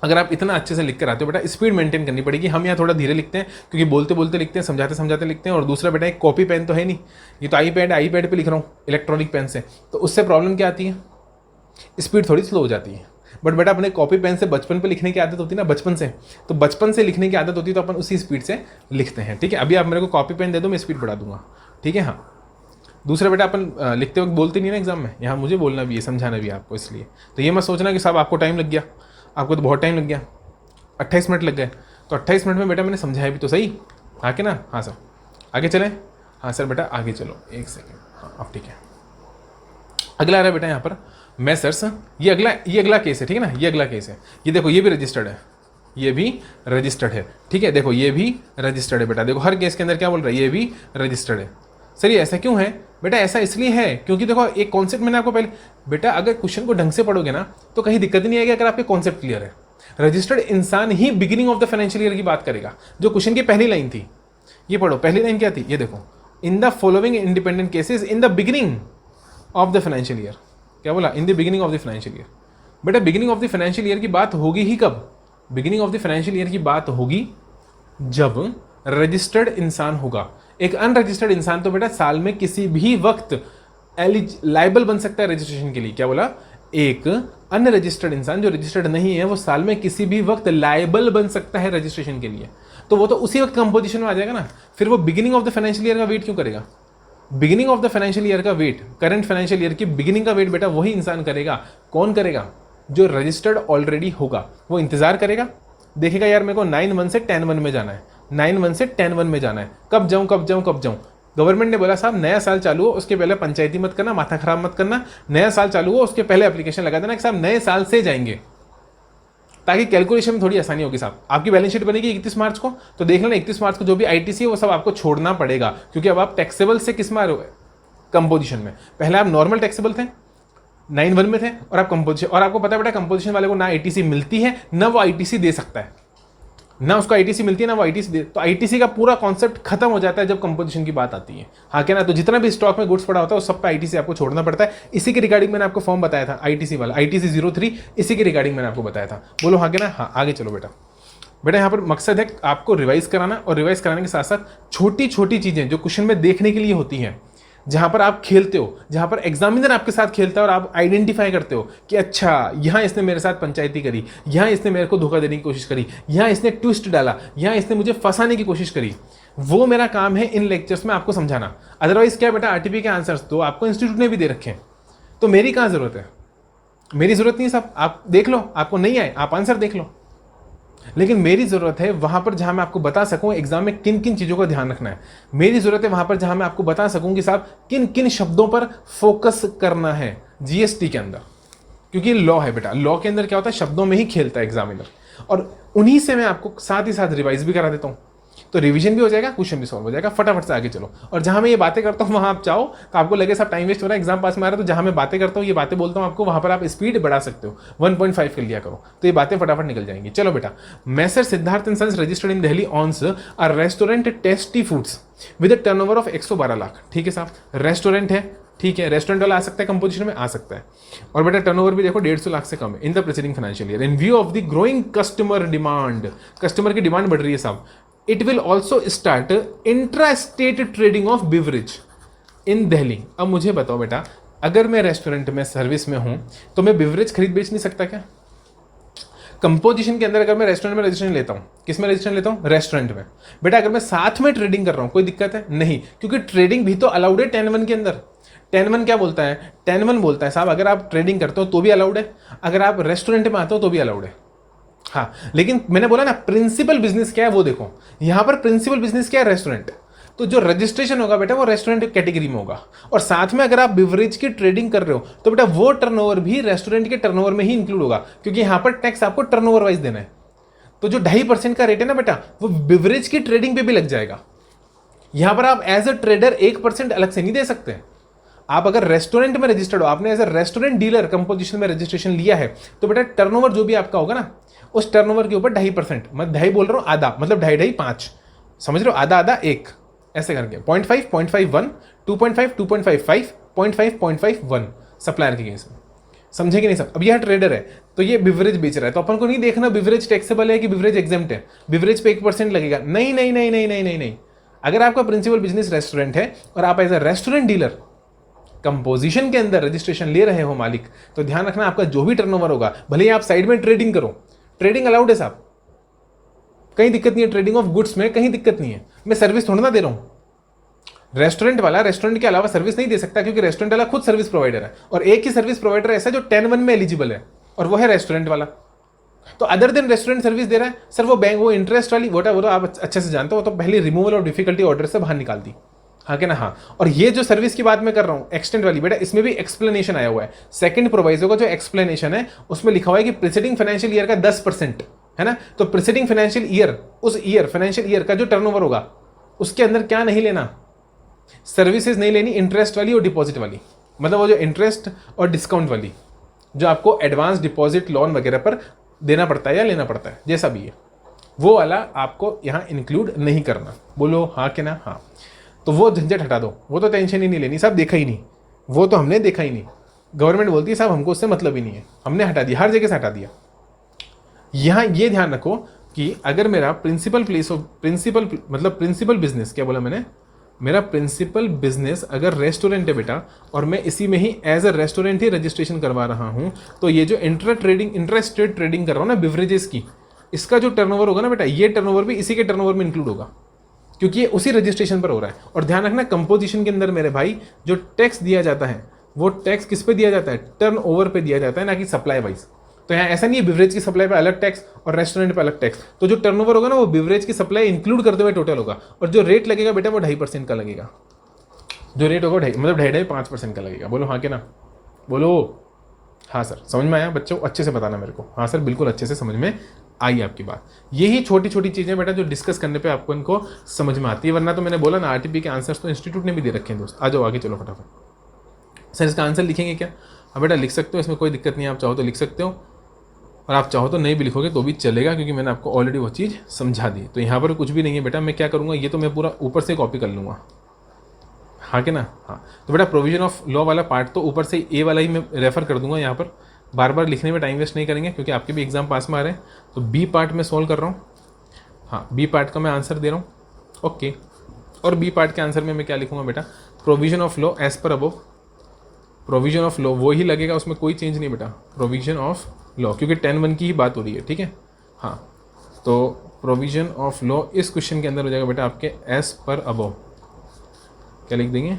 अगर आप इतना अच्छे से लिख कर आते हो बेटा, स्पीड मेंटेन करनी पड़ेगी। हम यहाँ थोड़ा धीरे लिखते हैं क्योंकि बोलते बोलते लिखते हैं, समझाते समझाते लिखते हैं। और दूसरा बेटा एक कॉपी पेन तो है नहीं, ये तो आईपैड पे लिख रहा हूँ इलेक्ट्रॉनिक पेन से, तो उससे प्रॉब्लम क्या आती है? स्पीड थोड़ी स्लो हो जाती है। बट बेटा अपने कॉपी पेन से बचपन पे लिखने की आदत होती है ना, बचपन से लिखने की आदत होती है, तो अपन उसी स्पीड से लिखते हैं। ठीक है, अभी आप मेरे को कॉपी पेन दे दो, मैं स्पीड बढ़ा दूंगा। ठीक है, हाँ। दूसरा बेटा अपन लिखते वक्त बोलते नहीं ना एग्जाम में, यहाँ मुझे बोलना भी है, समझाना भी है आपको, इसलिए तो ये मत सोचना कि साहब आपको टाइम लग गया, आपको तो बहुत टाइम लग गया, 28 मिनट लग गए। तो 28 मिनट में बेटा मैंने समझाया भी तो सही, हाँ के ना? हाँ सर, आगे चलें? हाँ सर बेटा आगे चलो, 1 सेकेंड। हाँ अब ठीक है। अगला आ रहा है बेटा यहाँ पर मेसर्स, ये अगला केस है। ठीक है ना, ये अगला केस है। ये देखो ये भी रजिस्टर्ड है, ये भी रजिस्टर्ड है। ठीक है, देखो ये भी रजिस्टर्ड है बेटा। देखो हर केस के अंदर क्या बोल रहा है, ये भी रजिस्टर्ड है। सर ये ऐसा क्यों है बेटा? ऐसा इसलिए है क्योंकि देखो एक कॉन्सेप्ट मैंने आपको पहले, बेटा अगर क्वेश्चन को ढंग से पढ़ोगे ना तो कहीं दिक्कत ही नहीं आएगी अगर आपके कॉन्सेप्ट क्लियर है। रजिस्टर्ड इंसान ही beginning of the financial year की बात करेगा। जो क्वेश्चन की पहली लाइन थी, ये पढ़ो, पहली लाइन क्या थी, ये देखो, in the following independent cases in the beginning of the financial year. क्या बोला? In the beginning of the financial year. बेटा beginning of the financial year की बात होगी ही कब? Beginning of the financial year की बात होगी जब रजिस्टर्ड इंसान होगा। एक अनरजिस्टर्ड इंसान तो बेटा साल में किसी भी वक्त लाइबल बन सकता है रजिस्ट्रेशन के लिए। क्या बोला? एक अनरजिस्टर्ड इंसान जो रजिस्टर्ड नहीं है वो साल में किसी भी वक्त लाइबल बन सकता है रजिस्ट्रेशन के लिए। तो वो तो उसी वक्त कंपोजिशन में आ जाएगा ना, फिर वो beginning of the financial year का वेट क्यों करेगा? Beginning of the financial year का वेट, करंट फाइनेंशियल ईयर की बिगिनिंग का वेट बेटा वही इंसान करेगा। कौन करेगा? जो रजिस्टर्ड ऑलरेडी होगा वो इंतजार करेगा, देखेगा यार मेरे को 9-1 से 10-1 में जाना है, 9-1 से 10-1 में जाना है, कब जाऊं कब जाऊं कब जाऊं। गवर्नमेंट ने बोला साहब नया साल चालू हो उसके पहले पंचायती मत करना, माथा खराब मत करना, नया साल चालू हो उसके पहले एप्लीकेशन लगा देना कि साहब नए साल से जाएंगे, ताकि कैलकुलेशन में थोड़ी आसानी होगी। साहब आपकी बैलेंस शीट बनेगी 31 मार्च को, तो देख लेना 31 मार्च को जो भी आईटीसी है वो सब आपको छोड़ना पड़ेगा, क्योंकि अब आप टैक्सेबल से किस में आ रहे हो? कंपोजिशन में। पहले आप नॉर्मल टैक्सेबल थे, 9-1 में थे, और आप कंपोजिशन, और आपको पता है बेटा कंपोजिशन वाले को ना आईटीसी मिलती है ना वो आईटीसी दे सकता है, ना उसको आईटीसी मिलती है ना वो आईटीसी दे, तो आईटीसी का पूरा कॉन्सेप्ट खत्म हो जाता है जब कंपोजिशन की बात आती है। हाँ क्या ना? तो जितना भी स्टॉक में गुड्स पड़ा होता है उस सब पे आईटीसी आपको छोड़ना पड़ता है। इसी के रिगार्डिंग मैंने आपको फॉर्म बताया था आईटीसी वाला, आईटीसी 03, इसी के रिगार्डिंग मैंने आपको बताया था। बोलो हाँ क्या ना? हाँ आगे चलो बेटा। बेटा यहाँ पर मकसद है आपको रिवाइज कराना, और रिवाइज कराने के साथ साथ छोटी छोटी चीजें जो क्वेश्चन में देखने के लिए होती हैं, जहां पर आप खेलते हो, जहां पर एग्जामिनर आपके साथ खेलता है और आप आइडेंटिफाई करते हो कि अच्छा यहाँ इसने मेरे साथ पंचायती करी, यहाँ इसने मेरे को धोखा देने की कोशिश करी, यहाँ इसने ट्विस्ट डाला, यहाँ इसने मुझे फंसाने की कोशिश करी, वो मेरा काम है इन लेक्चर्स में आपको समझाना। अदरवाइज क्या बेटा, आरटीपी के आंसर्स तो आपको इंस्टीट्यूट ने भी दे रखे हैं, तो मेरी कहाँ जरूरत है? मेरी जरूरत नहीं साहब, आप देख लो, आपको नहीं आए आप आंसर देख लो, लेकिन मेरी ज़रूरत है वहाँ पर जहाँ मैं आपको बता सकूँ एग्जाम में किन किन चीज़ों का ध्यान रखना है। मेरी ज़रूरत है वहाँ पर जहाँ मैं आपको बता सकूँ कि साहब किन किन शब्दों पर फोकस करना है जीएसटी के अंदर, क्योंकि लॉ है बेटा, लॉ के अंदर क्या होता है, शब्दों में ही खेलता है एग्जामिनर, और उन्हीं से मैं आपको साथ ही साथ रिवाइज भी करा देता हूँ, तो रिवीजन भी हो जाएगा, क्वेश्चन भी सॉल्व हो जाएगा। फटाफट से आगे चलो। और जहां मैं ये बातें करता हूँ वहां आप चाहो तो आपको लगे सब टाइम वेस्ट हो रहा है, एग्जाम पास में आ रहा है, तो जहां मैं बातें करता हूँ ये बातें बोलता हूँ आपको, वहां पर आप स्पीड बढ़ा सकते हो, 1.5 कर लिया करो, तो ये बातें फटाफट निकल जाएंगी। चलो बेटा, Messrs Siddharth and sons registered in Delhi owns a restaurant tasty foods with a turnover of 112 lakh. ठीक है साहब, रेस्टोरेंट है, ठीक है, रेस्टोरेंट वाला आ सकता है कंपोजिशन में, आ सकता है, और बेटा टर्नओवर भी देखो 150 लाख से कम है in the preceding financial year. In view of the growing customer demand, customer की डिमांड बढ़ रही है साहब, it will also start intra state trading of beverage in Delhi. अब मुझे बताओ बेटा, अगर मैं रेस्टोरेंट में सर्विस में हूं तो मैं बिवरेज खरीद बेच नहीं सकता क्या? कंपोजिशन के अंदर अगर मैं रेस्टोरेंट में रजिस्ट्रेशन लेता हूं, किस में रजिस्ट्रेशन लेता हूं? रेस्टोरेंट में। बेटा अगर मैं साथ में ट्रेडिंग कर रहा हूं कोई दिक्कत है? नहीं, क्योंकि ट्रेडिंग भी तो अलाउड है 10(1) के अंदर। 10(1) क्या बोलता है? 10(1) बोलता है साहब अगर आप ट्रेडिंग करते हो तो भी अलाउड है, अगर आप रेस्टोरेंट में आते हो तो भी अलाउड है। हाँ, लेकिन मैंने बोला ना प्रिंसिपल बिजनेस क्या है वो देखो, यहां पर प्रिंसिपल बिजनेस क्या है? रेस्टोरेंट। तो जो रजिस्ट्रेशन होगा बेटा वो रेस्टोरेंट कैटेगरी में होगा, और साथ में अगर आप बिवरेज की ट्रेडिंग कर रहे हो तो बेटा वो टर्नओवर भी रेस्टोरेंट के टर्नओवर में ही इंक्लूड होगा, क्योंकि यहां पर टैक्स आपको टर्नओवर वाइज देना है। तो जो 2.5% का रेट है ना बेटा, वो बिवरेज की ट्रेडिंग पे भी लग जाएगा। यहां पर आप एज अ ट्रेडर 1% अलग से नहीं दे सकते। आप अगर रेस्टोरेंट में रजिस्टर्ड हो, आपने as a restaurant dealer composition में रजिस्ट्रेशन लिया है, तो बेटा टर्नओवर जो भी आपका होगा ना, उस टर्नओवर के ऊपर 2.5%, मैं 2.5 बोल रहा हूं, आधा मतलब 2.5, 5, समझ रहे हो? आधा आधा 1 ऐसे करके 0.5, 0.51, 2.5, 2.55, 0.5, 0.51 सप्लायर के केस में, समझे कि नहीं सब? अब यह ट्रेडर है तो ये बिवरेज बेच रहा है, तो अपन को नहीं देखना बिवरेज टैक्सेबल है कि बिवरेज एग्जेम्प्ट है, बिवरेज पे 1% लगेगा, नहीं नहीं नहीं नहीं नहीं नहीं नहीं। अगर आपका प्रिंसिपल बिजनेस रेस्टोरेंट है और आप as a restaurant dealer composition के अंदर रजिस्ट्रेशन ले रहे हो मालिक, तो ध्यान रखना आपका जो भी टर्नओवर होगा, भले ही आप साइड में ट्रेडिंग करो, ट्रेडिंग अलाउड है साहब, कहीं दिक्कत नहीं है, ट्रेडिंग ऑफ गुड्स में कहीं दिक्कत नहीं है, मैं सर्विस थोड़ा ना दे रहा हूं। रेस्टोरेंट वाला रेस्टोरेंट के अलावा सर्विस नहीं दे सकता, क्योंकि रेस्टोरेंट वाला खुद सर्विस प्रोवाइडर है, और एक ही सर्विस प्रोवाइडर ऐसा जो 10(1) में एलिजिबल है, और वो है रेस्टोरेंट वाला। तो अदर देन रेस्टोरेंट सर्विस दे रहा है सर, वो बैंक वो इंटरेस्ट वाली वो तो आप अच्छे से जानते हो, तो पहले रिमूवल ऑफ डिफिकल्टी ऑर्डर से बाहर निकाल दी। हाँ क्या ना? हाँ। और ये जो सर्विस की बात मैं कर रहा हूं एक्सटेंड वाली, बेटा इसमें भी एक्सप्लेनेशन आया हुआ है, सेकंड प्रोवाइजो का जो एक्सप्लेनेशन है उसमें लिखा हुआ है कि प्रीसीडिंग फाइनेंशियल ईयर का 10% है ना, तो प्रीसीडिंग फाइनेंशियल ईयर, उस ईयर फाइनेंशियल ईयर का जो टर्नओवर होगा उसके अंदर क्या नहीं लेना? सर्विसेज नहीं लेनी, इंटरेस्ट वाली और डिपॉजिट वाली, मतलब वो जो इंटरेस्ट और डिस्काउंट वाली जो आपको एडवांस डिपॉजिट लोन वगैरह पर देना पड़ता है या लेना पड़ता है, जैसा भी है, वो वाला आपको यहाँ इंक्लूड नहीं करना। बोलो हाँ कि ना? हाँ। तो वो झंझट हटा दो, वो तो टेंशन ही नहीं लेनी साहब, देखा ही नहीं, वो तो हमने देखा ही नहीं, गवर्नमेंट बोलती है साहब हमको उससे मतलब ही नहीं है, हमने हटा दिया, हर जगह से हटा दिया। यहाँ ये ध्यान रखो कि अगर मेरा प्रिंसिपल प्लेस ऑफ प्रिंसिपल मतलब प्रिंसिपल बिजनेस, क्या बोला मैंने, मेरा प्रिंसिपल बिजनेस अगर रेस्टोरेंट है बेटा, और मैं इसी में ही एज अ रेस्टोरेंट ही रजिस्ट्रेशन करवा रहा हूँ, तो ये जो इंट्रास्टेट ट्रेडिंग कर रहा हूँ ना बिवरेजेस की, इसका जो टर्नओवर होगा ना बेटा, ये टर्नओवर भी इसी के टर्नओवर में इंक्लूड होगा। क्योंकि ये उसी रजिस्ट्रेशन पर हो रहा है। और ध्यान रखना कंपोजिशन के अंदर मेरे भाई जो टैक्स दिया जाता है वो टैक्स किस पे दिया जाता है, टर्न ओवर पे दिया जाता है, ना कि सप्लाई वाइज। तो यहाँ ऐसा नहीं है बिवरेज की सप्लाई पे अलग टैक्स और रेस्टोरेंट पे अलग टैक्स। तो जो टर्नओवर होगा ना वो बिवरेज की सप्लाई इंक्लूड करते हुए टोटल होगा, और जो रेट लगेगा बेटा वो 2.5% का लगेगा। जो रेट होगा मतलब 2.5% का लगेगा। बोलो हाँ के ना, बोलो हाँ सर। समझ में आया बच्चों? अच्छे से बताना मेरे को। हाँ सर बिल्कुल अच्छे से समझ में आई आपकी बात। यही छोटी छोटी चीज़ें बेटा जो डिस्कस करने पे आपको इनको समझ में आती है, वरना तो मैंने बोला ना आरटीपी के आंसर्स तो इंस्टीट्यूट ने भी दे रखे हैं दोस्त। आ जाओ आगे चलो फटाफट। सर इसका आंसर लिखेंगे क्या? हाँ बेटा लिख सकते हो, इसमें कोई दिक्कत नहीं है, आप चाहो तो लिख सकते हो और आप चाहो तो नहीं भी लिखोगे तो भी चलेगा, क्योंकि मैंने आपको ऑलरेडी वो चीज़ समझा दी। तो यहाँ पर कुछ भी नहीं है बेटा। मैं क्या करूँगा, ये तो मैं पूरा ऊपर से कॉपी कर लूँगा, हाँ कि ना? हाँ। तो बेटा प्रोविजन ऑफ लॉ वाला पार्ट तो ऊपर से ए वाला ही मैं रेफर कर दूंगा। यहाँ पर बार बार लिखने में टाइम वेस्ट नहीं करेंगे, क्योंकि आपके भी एग्जाम पास में आ रहे हैं। तो बी पार्ट में सॉल्व कर रहा हूँ। हाँ बी पार्ट का मैं आंसर दे रहा हूँ। ओके। और बी पार्ट के आंसर में मैं क्या लिखूंगा बेटा, provision of law as per above. Provision of law वो ही लगेगा, उसमें कोई चेंज नहीं बेटा। प्रोविजन ऑफ लॉ, क्योंकि 10(1) की ही बात हो रही है, ठीक है। हाँ तो प्रोविजन ऑफ लॉ इस क्वेश्चन के अंदर हो जाएगा बेटा आपके एज पर अबव। क्या लिख देंगे,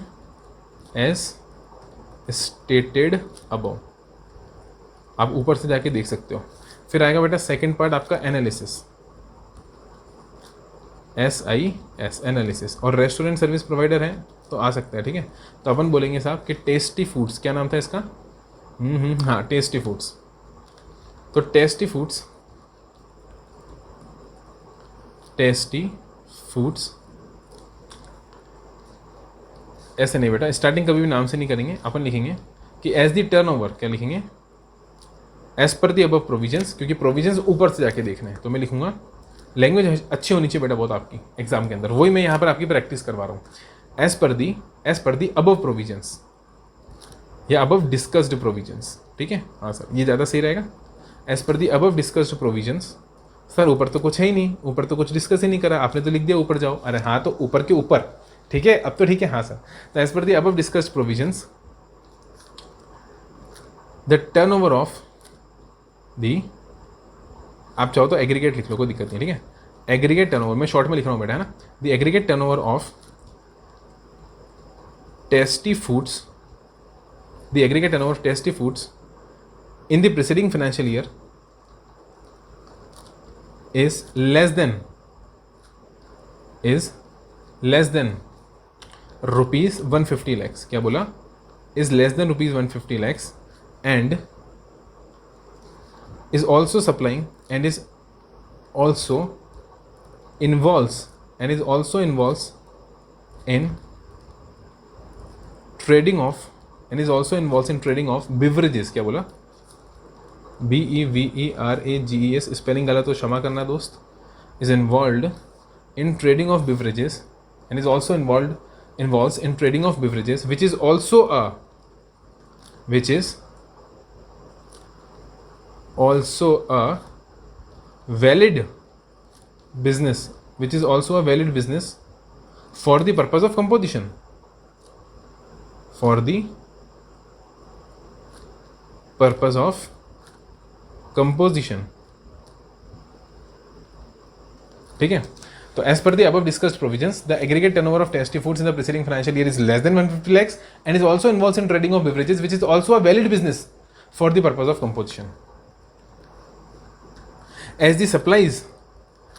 एज स्टेटेड अबव। आप ऊपर से जाके देख सकते हो। फिर आएगा बेटा सेकंड पार्ट आपका एनालिसिस, SIS एनालिसिस। और रेस्टोरेंट सर्विस प्रोवाइडर है तो आ सकता है, ठीक है। तो अपन बोलेंगे साहब कि टेस्टी फूड्स, क्या नाम था इसका? हाँ टेस्टी फूड्स। तो टेस्टी फूड्स ऐसे नहीं बेटा, स्टार्टिंग कभी भी नाम से नहीं करेंगे। अपन लिखेंगे कि एज दी टर्नओवर, क्या लिखेंगे, as per the above provisions, क्योंकि प्रोविजंस ऊपर से जाके देखना है। तो मैं लिखूंगा लैंग्वेज अच्छी होनी चाहिए बेटा बहुत आपकी एग्जाम के अंदर, वही मैं यहाँ पर आपकी प्रैक्टिस करवा रहा हूँ। As per the above provisions या अबव डिस्कस्ड प्रोविजंस, ठीक है। हाँ सर ये ज़्यादा सही रहेगा। As per the above discussed provisions. Sir ऊपर तो कुछ है ही नहीं, ऊपर तो कुछ डिस्कस ही नहीं करा, आपने तो लिख दिया ऊपर जाओ। अरे हाँ तो ऊपर के ऊपर, ठीक है अब तो ठीक है। हाँ सर। तो as per the above discussed provisions the turnover of the, आप चाहो तो एग्रीगेट लिख लो, कोई दिक्कत नहीं, ठीक है। एग्रीगेट टर्नओवर, मैं शॉर्ट में लिख रहा हूँ बेटा, है ना। The aggregate turnover of Tasty foods, the aggregate turnover of Tasty Foods in the preceding financial year is less than rupees 150 lakhs। क्या बोला? is less than rupees 150 lakhs and is also supplying and is also involves in trading of beverages। क्या बोला? BEVERAGES, spelling गलत तो क्षमा करना दोस्त। is involved in trading of beverages and is also involves in trading of beverages which is also a valid business for the purpose of composition, ठीक है। तो as per the above discussed provisions the aggregate turnover of Tasty Foods in the preceding financial year is less than 150 lakhs and is also involves in trading of beverages which is also a valid business for the purpose of composition. As the supplies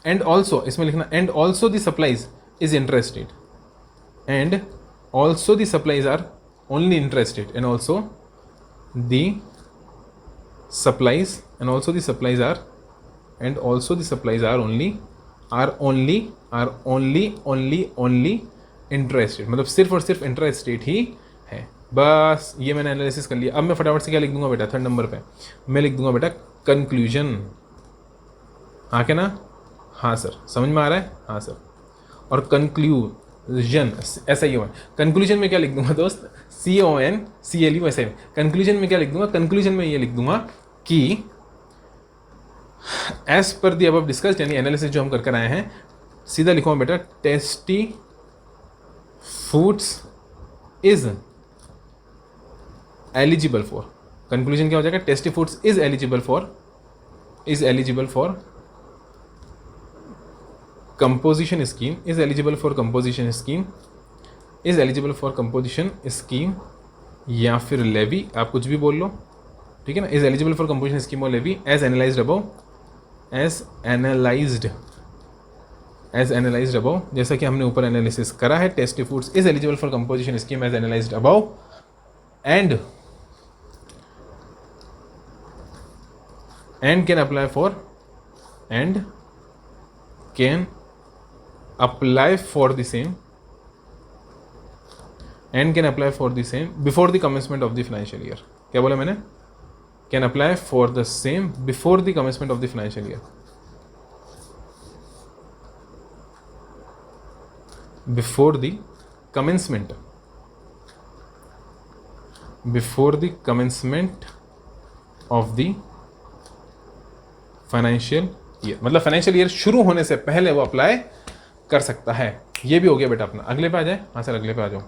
and also, इसमें लिखना and also the supplies is interested, and also the supplies are only interested, and also the supplies are only interested, मतलब सिर्फ और सिर्फ interested ही है। बस ये मैंने एनालिसिस कर लिया। अब मैं फटाफट से क्या लिख दूंगा बेटा, थर्ड नंबर पे मैं लिख दूंगा बेटा कंक्लूजन। हाँ क्या ना? हाँ सर समझ में आ रहा है? हाँ सर। और कंक्लूजन ऐसा ही हुआ। कंक्लूजन में क्या लिख दूंगा दोस्त, CONCLU ऐसे। कंक्लूजन में क्या लिख दूंगा, कंक्लूजन में ये लिख दूंगा कि as per the above discussed, यानी एनालिसिस जो हम कर आए हैं, सीधा लिखूंगा बेटा Tasty foods is eligible for. Conclusion क्या हो जाएगा, Tasty foods is eligible for composition scheme, is eligible for composition scheme, is eligible for composition scheme या फिर लेवी, आप कुछ भी बोल लो, ठीक है ना। Is eligible for composition scheme और levy as analysed above, as analysed above, जैसा कि हमने ऊपर एनालिसिस करा है। Tasty foods is eligible for composition scheme as analysed above and can apply for and can apply for the same and can apply for the same before the commencement of the financial year। क्या बोला मैंने? can apply for the same before the commencement of the financial year, before the commencement of the financial year, मतलब financial year शुरू होने से पहले वो apply कर सकता है। ये भी हो गया बेटा अपना। अगले पे आ जाए। हाँ सर अगले पे आ जाओ।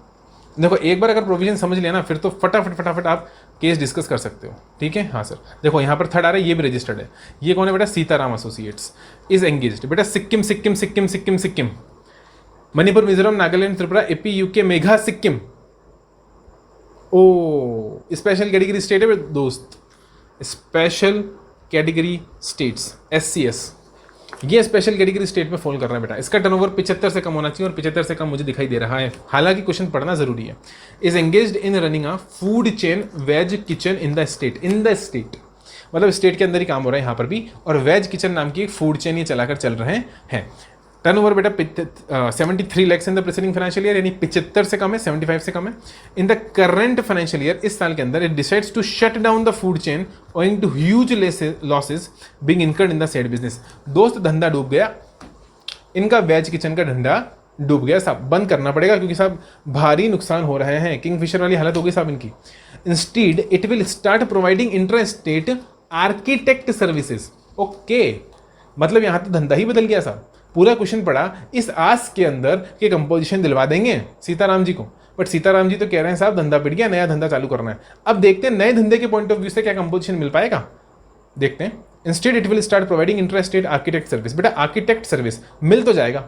देखो एक बार अगर प्रोविजन समझ लिया ना, फिर तो फटाफट आप केस डिस्कस कर सकते हो, ठीक है। हाँ सर देखो यहाँ पर थर्ड आ रहा है, ये भी रजिस्टर्ड है। ये कौन है बेटा? Sitaram associates is engaged. बेटा सिक्किम सिक्किम सिक्किम सिक्किम सिक्किम, मणिपुर, मिजोरम, नागालैंड, त्रिपुरा, एपी, यूके, मेघा, सिक्किम। ओ स्पेशल कैटेगरी स्टेट है दोस्त, स्पेशल कैटेगरी स्टेट्स, SCS, ये स्पेशल कैटेगरी स्टेट में फॉल कर रहा है बेटा। इसका टर्नओवर 75 से कम होना चाहिए और 75 से कम मुझे दिखाई दे रहा है, हालांकि क्वेश्चन पढ़ना जरूरी है। Is engaged in running a food chain veg kitchen in the state, मतलब स्टेट के अंदर ही काम हो रहा है यहाँ पर भी, और वेज किचन नाम की एक फूड चेन ये चलाकर चल रहे हैं। टर्नओवर बेटा 73 lakhs in the preceding financial year, यानी 75 से कम है, 75 से कम है। In the current financial year, इस साल के अंदर, it decides to shut down the food chain owing to huge losses being incurred in the said business. दोस्त धंधा डूब गया, इनका वेज किचन का धंधा डूब गया साहब, बंद करना पड़ेगा क्योंकि साहब भारी नुकसान हो रहे हैं। किंगफिशर वाली हालत हो गई साहब इनकी। Instead it will start providing inter state architect services. Okay, मतलब यहाँ तो धंधा ही बदल गया साहब। पूरा क्वेश्चन पढ़ा इस आस के अंदर कि कंपोजिशन दिलवा देंगे सीताराम जी को, बट सीताराम जी तो कह रहे हैं साहब धंधा पिट गया, नया धंधा चालू करना है। अब देखते हैं नए धंधे के पॉइंट ऑफ व्यू से क्या कंपोजिशन मिल पाएगा, देखते हैं। Instead it will start providing inter state architect service. बेटा आर्किटेक्ट सर्विस मिल तो जाएगा,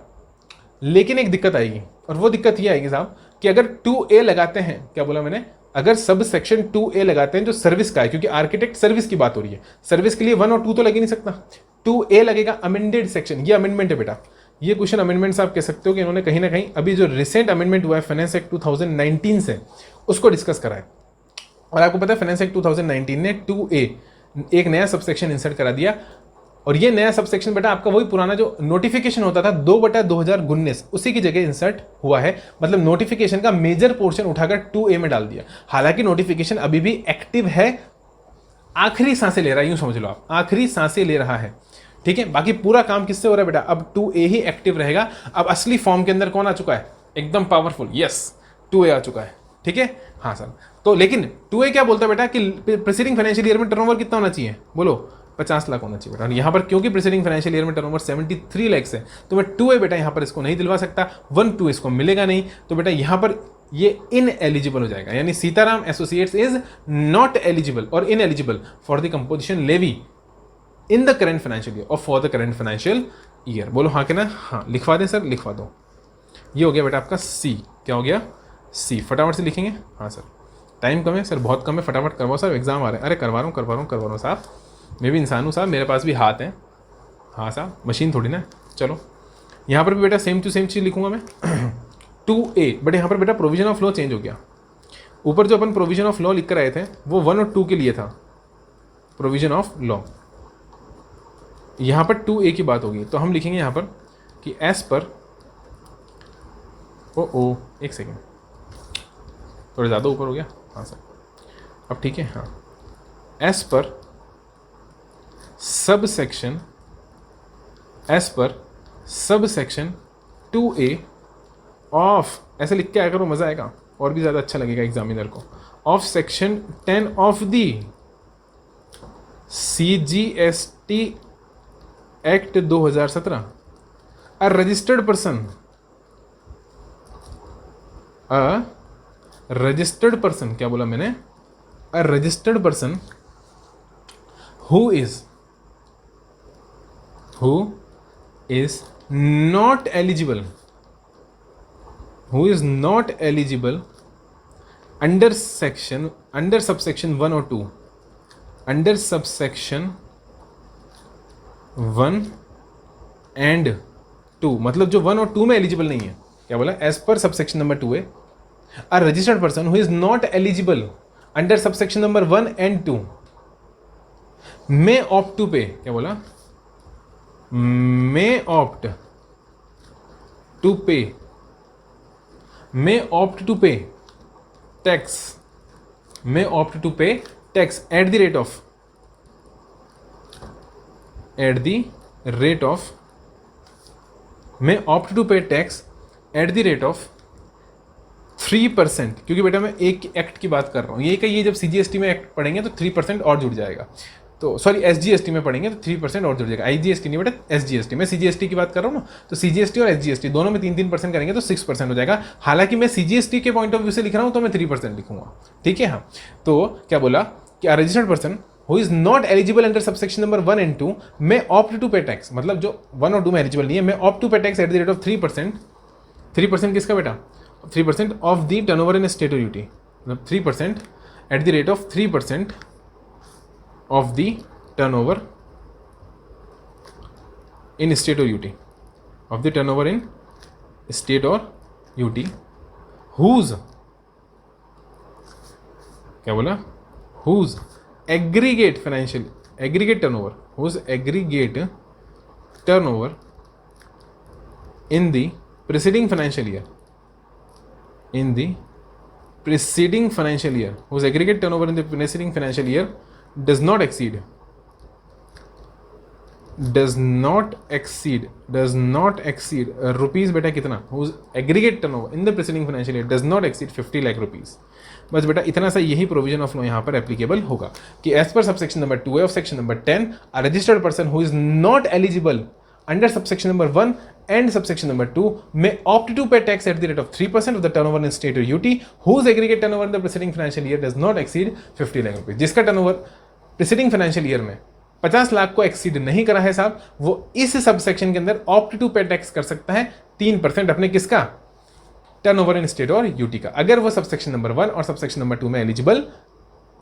लेकिन एक दिक्कत आएगी, और वो दिक्कत ये आएगी साहब कि अगर 2A लगाते हैं, क्या बोला मैंने, अगर सब सेक्शन 2A लगाते हैं जो सर्विस का है, क्योंकि आर्किटेक्ट सर्विस की बात हो रही है, सर्विस के लिए 1 और 2 तो लग ही नहीं सकता, 2A लगेगा अमेंडेड सेक्शन। ये अमेंडमेंट है बेटा, ये क्वेश्चन अमेंडमेंट्स आप कह सकते हो कि इन्होंने कहीं ना कहीं अभी जो रिसेंट अमेंडमेंट हुआ है फाइनेंस एक्ट 2019 से, उसको डिस्कस करा है। और आपको पता है फाइनेंस एक्ट 2019 ने 2A एक नया सबसेक्शन इंसर्ट करा दिया, और ये नया सबसेक्शन बेटा आपका वही पुराना जो नोटिफिकेशन होता था 2/2019 उसी की जगह इंसर्ट हुआ है। मतलब नोटिफिकेशन का मेजर पोर्शन उठाकर 2A में डाल दिया। हालांकि नोटिफिकेशन अभी भी एक्टिव है, आखिरी सांसें ले रहा है, यूं समझ लो आप, आखिरी सांसें ले रहा है, ठीक है। बाकी पूरा काम किससे हो रहा है बेटा? अब 2A ही एक्टिव रहेगा। अब असली फॉर्म के अंदर कौन आ चुका है? एकदम पावरफुल, यस 2A आ चुका है, ठीक है। हाँ सर, तो लेकिन 2A क्या बोलता है बेटा कि प्रीसीडिंग फाइनेंशियल ईयर में टर्नओवर कितना होना चाहिए? बोलो 50 लाख होना चाहिए बेटा। और यहाँ पर क्योंकि प्रीसीडिंग फाइनेंशियल ईयर में टर्नओवर 73 लाख है, तो मैं 2A बेटा यहाँ पर इसको नहीं दिलवा सकता, 1-2 इसको मिलेगा नहीं, तो बेटा यहाँ पर ये इन एलिजिबल हो जाएगा। यानी Sitaram associates is not eligible और ineligible for the composition levy in the current financial year और for the current financial year. बोलो हाँ के ना? हाँ लिखवा दें सर, लिखवा दो। ये हो गया बेटा आपका C। क्या हो गया? C। फटाफट से लिखेंगे। हाँ सर टाइम कम है सर, बहुत कम है, फटाफट करवाओ सर, एग्जाम आ रहे हैं। अरे करवा रहा हूँ साहब, मैं भी इंसान हूँ साहब, मेरे पास भी हाथ हैं। हाँ साहब मशीन थोड़ी ना। चलो यहाँ पर भी बेटा सेम टू सेम चीज़ लिखूंगा मैं 2A, बट यहाँ पर बेटा प्रोविजन ऑफ लॉ चेंज हो गया। ऊपर जो अपन प्रोविजन ऑफ लॉ लिख कर आए थे वो 1 और 2 के लिए था प्रोविजन ऑफ लॉ, यहाँ पर 2A की बात होगी। तो हम लिखेंगे यहाँ पर कि एस पर एक सेकेंड, थोड़ा ज़्यादा ऊपर हो गया। हाँ सर अब ठीक है। हाँ एस पर सब सेक्शन 2A ऑफ, ऐसे लिख के आया करो, मज़ा आएगा और भी ज़्यादा अच्छा लगेगा एग्जामिनर को। Of section 10 of the CGST act 2017 a registered person, क्या बोला मैंने? A registered person who is not eligible, who is not eligible under subsection 1 or 2, under subsection 1 and 2, मतलब जो 1 और 2 में एलिजिबल नहीं है, क्या बोला, एज पर सबसेक्शन नंबर 2 है, अ registered person who is not eligible under subsection number 1 and 2 may opt to pay, क्या बोला, may opt to pay, may opt to pay tax, may opt to pay tax at the rate of may opt to pay tax at the rate of 3%, क्योंकि बेटा मैं एक act की बात कर रहा हूँ, ये का ये जब CGST में एक्ट पढ़ेंगे तो 3% और जुड़ जाएगा, तो सॉरी SGST में पढ़ेंगे तो 3% और जुड़ जाएगा, IGST नहीं बेटा SGST, मैं CGST की बात कर रहा हूँ ना, तो CGST और SGST दोनों में 3% करेंगे तो 6% हो जाएगा। हालांकि मैं CGST के पॉइंट ऑफ व्यू से लिख रहा हूँ तो मैं 3% लिखूंगा, ठीक है। हाँ, तो क्या बोला कि registered person who is not eligible under subsection number 1 and 2 में ऑप्ट टू पे टैक्स, मतलब जो 1 और 2 में एलिजिबल नहीं है, मैं opt to pay tax at the rate of 3%, 3% किसका बेटा, 3% of the turnover in state और यूटी, मतलब 3% at the rate of 3% of the turnover in state और UT, of the turnover in state और यूटी, हुज, क्या बोला, whose aggregate turnover, whose aggregate turnover in the preceding financial year, whose aggregate turnover in the preceding financial year does not exceed rupees, बेटा कितना, whose aggregate turnover in the preceding financial year does not exceed 50 lakh rupees। बस बेटा इतना सा यही provision of law यहाँ पर applicable होगा कि as per subsection number 2 of section number 10 a registered person who is not eligible under subsection number 1 and subsection number 2 may opt to pay tax at the rate of 3% of the turnover in state or UT whose aggregate turnover in the preceding financial year does not exceed 50 lakh rupees। जिसका turnover preceding financial year में 50 लाख को exceed नहीं करा है साहब, वो इस subsection के अंदर ऑप्ट टू पे टैक्स कर सकता है 3% अपने किसका, टर्नओवर इन स्टेट और यूटी का, अगर वो सबसेक्शन नंबर 1 और सबसेक्शन नंबर 2 में एलिजिबल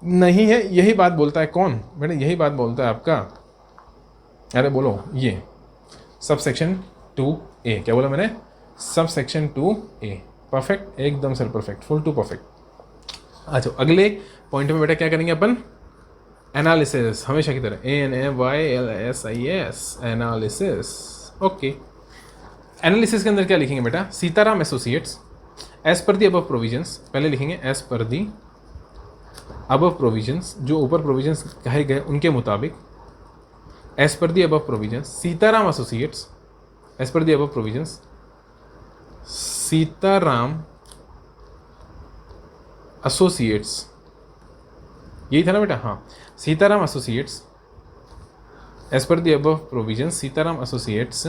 नहीं है। यही बात बोलता है कौन बेटा, यही बात बोलता है आपका, अरे बोलो ये सबसेक्शन 2A, क्या बोला मैंने, सबसेक्शन 2A। परफेक्ट, एकदम sir perfect, full to perfect. अच्छा अगले पॉइंट में बेटा क्या करेंगे अपन, एनालिसिस, हमेशा की तरह ANALYSIS, एनालिसिस। ओके, एनालिसिस के अंदर क्या लिखेंगे बेटा, Sitaram Associates as per the above provisions, पहले लिखेंगे as per the above provisions, जो ऊपर प्रोविजंस कहे गए उनके मुताबिक, as per the above provisions Sitaram Associates, as per the above provisions Sitaram Associates, यही था ना बेटा, हाँ, Sitaram Associates as per the above provisions Sitaram Associates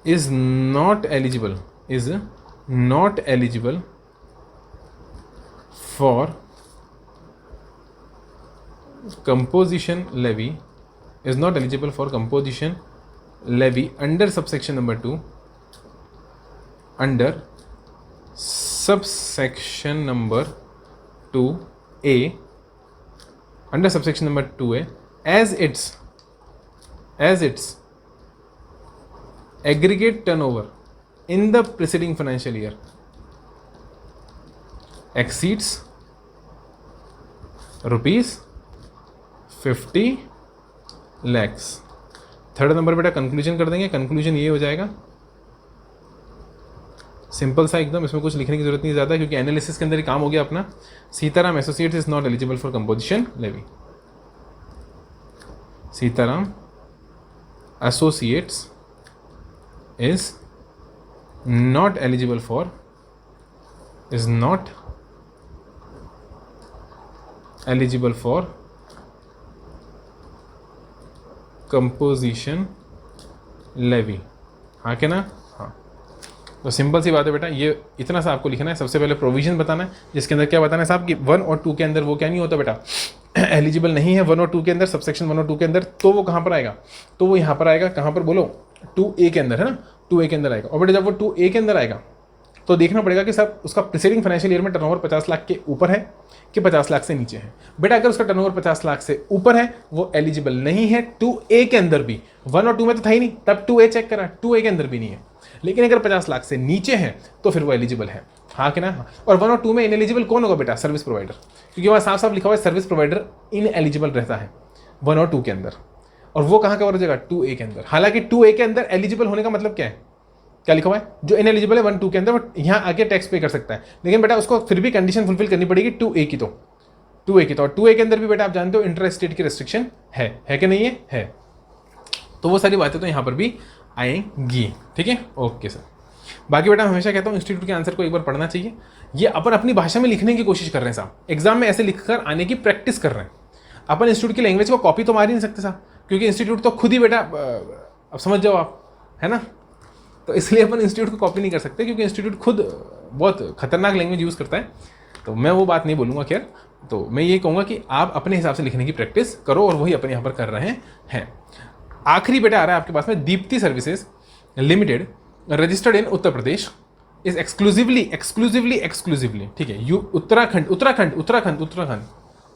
is not eligible for composition levy, is not eligible for composition levy under subsection number 2, under subsection number 2A, under subsection number 2A as its aggregate turnover in the preceding financial year exceeds rupees 50 lakhs। Third number बेटा conclusion कर देंगे, conclusion ये हो जाएगा, simple सा एकदम, इसमें कुछ लिखने की जरूरत नहीं ज़्यादा, क्योंकि एनालिसिस के अंदर ही काम हो गया अपना। Sitaram associates is not eligible for composition levy, Sitaram Associates is not eligible for, is not eligible for composition levy, हाँ क्या ना, हाँ। तो सिंपल सी बात है बेटा, ये इतना सा आपको लिखना है। सबसे पहले प्रोविजन बताना है, जिसके अंदर क्या बताना है साहब कि 1 और 2 के अंदर वो क्या नहीं होता बेटा, एलिजिबल नहीं है 1 और 2 के अंदर, सबसेक्शन 1 और 2 के अंदर, तो वो कहाँ पर आएगा, तो वो यहाँ पर आएगा, कहाँ पर बोलो, 2A के अंदर, है ना, 2A के अंदर आएगा। और बेटा जब वो 2A के अंदर आएगा तो देखना पड़ेगा कि साहब उसका प्रीसीडिंग फाइनेंशियल ईयर में टर्नओवर 50 लाख के ऊपर है कि 50 लाख से नीचे है। बेटा अगर उसका टर्नओवर 50 लाख से ऊपर है वो एलिजिबल नहीं है 2A के अंदर भी। 1 और 2 में तो था ही नहीं, तब 2A चेक करा, 2A के अंदर भी नहीं है। लेकिन अगर 50 लाख से नीचे है तो फिर वो एलिजिबल है, हाँ कि ना। और 1 और 2 में इनएलिजिबल कौन होगा बेटा? सर्विस प्रोवाइडर, क्योंकि वहाँ साफ साफ लिखा हुआ है सर्विस प्रोवाइडर इनएलिजिबल रहता है 1 और 2 के अंदर। और वो कहाँ कवर हो जाएगा? 2A के अंदर। हालांकि 2A के अंदर एलिजिबल होने का मतलब क्या है? क्या लिखा हुआ है? जो इनएलिजिबल है 1, 2 के अंदर, बट यहाँ आगे टैक्स पे कर सकता है, लेकिन बेटा उसको फिर भी कंडीशन फुलफिल करनी पड़ेगी 2A की। तो 2A की तो 2A के अंदर भी बेटा आप जानते हो इंटर स्टेट की रेस्ट्रिक्शन है कि नहीं है? तो वो सारी बातें तो यहाँ पर भी आएंगी, ठीक है, ओके सर। बाकी बेटा हमेशा कहता हूँ इंस्टीट्यूट के आंसर को एक बार पढ़ना चाहिए। ये अपन अपनी भाषा में लिखने की कोशिश कर रहे हैं साहब, एग्जाम में ऐसे लिखकर आने की प्रैक्टिस कर रहे हैं। अपन इंस्टीट्यूट की लैंग्वेज को कॉपी तो मार ही नहीं सकते साहब, क्योंकि इंस्टीट्यूट तो खुद ही बेटा, अब समझ जाओ आप, है ना। तो इसलिए अपन इंस्टीट्यूट को कॉपी नहीं कर सकते, क्योंकि इंस्टीट्यूट खुद बहुत खतरनाक लैंग्वेज यूज़ करता है। तो मैं वो बात नहीं बोलूँगा, खैर। तो मैं ये कहूँगा कि आप अपने हिसाब से लिखने की प्रैक्टिस करो, और वही अपन यहाँ पर कर रहे हैं। आखिरी बेटा आ रहा है आपके पास में, Deepti Services limited registered in Uttar Pradesh is exclusively, ठीक है, उत्तराखंड,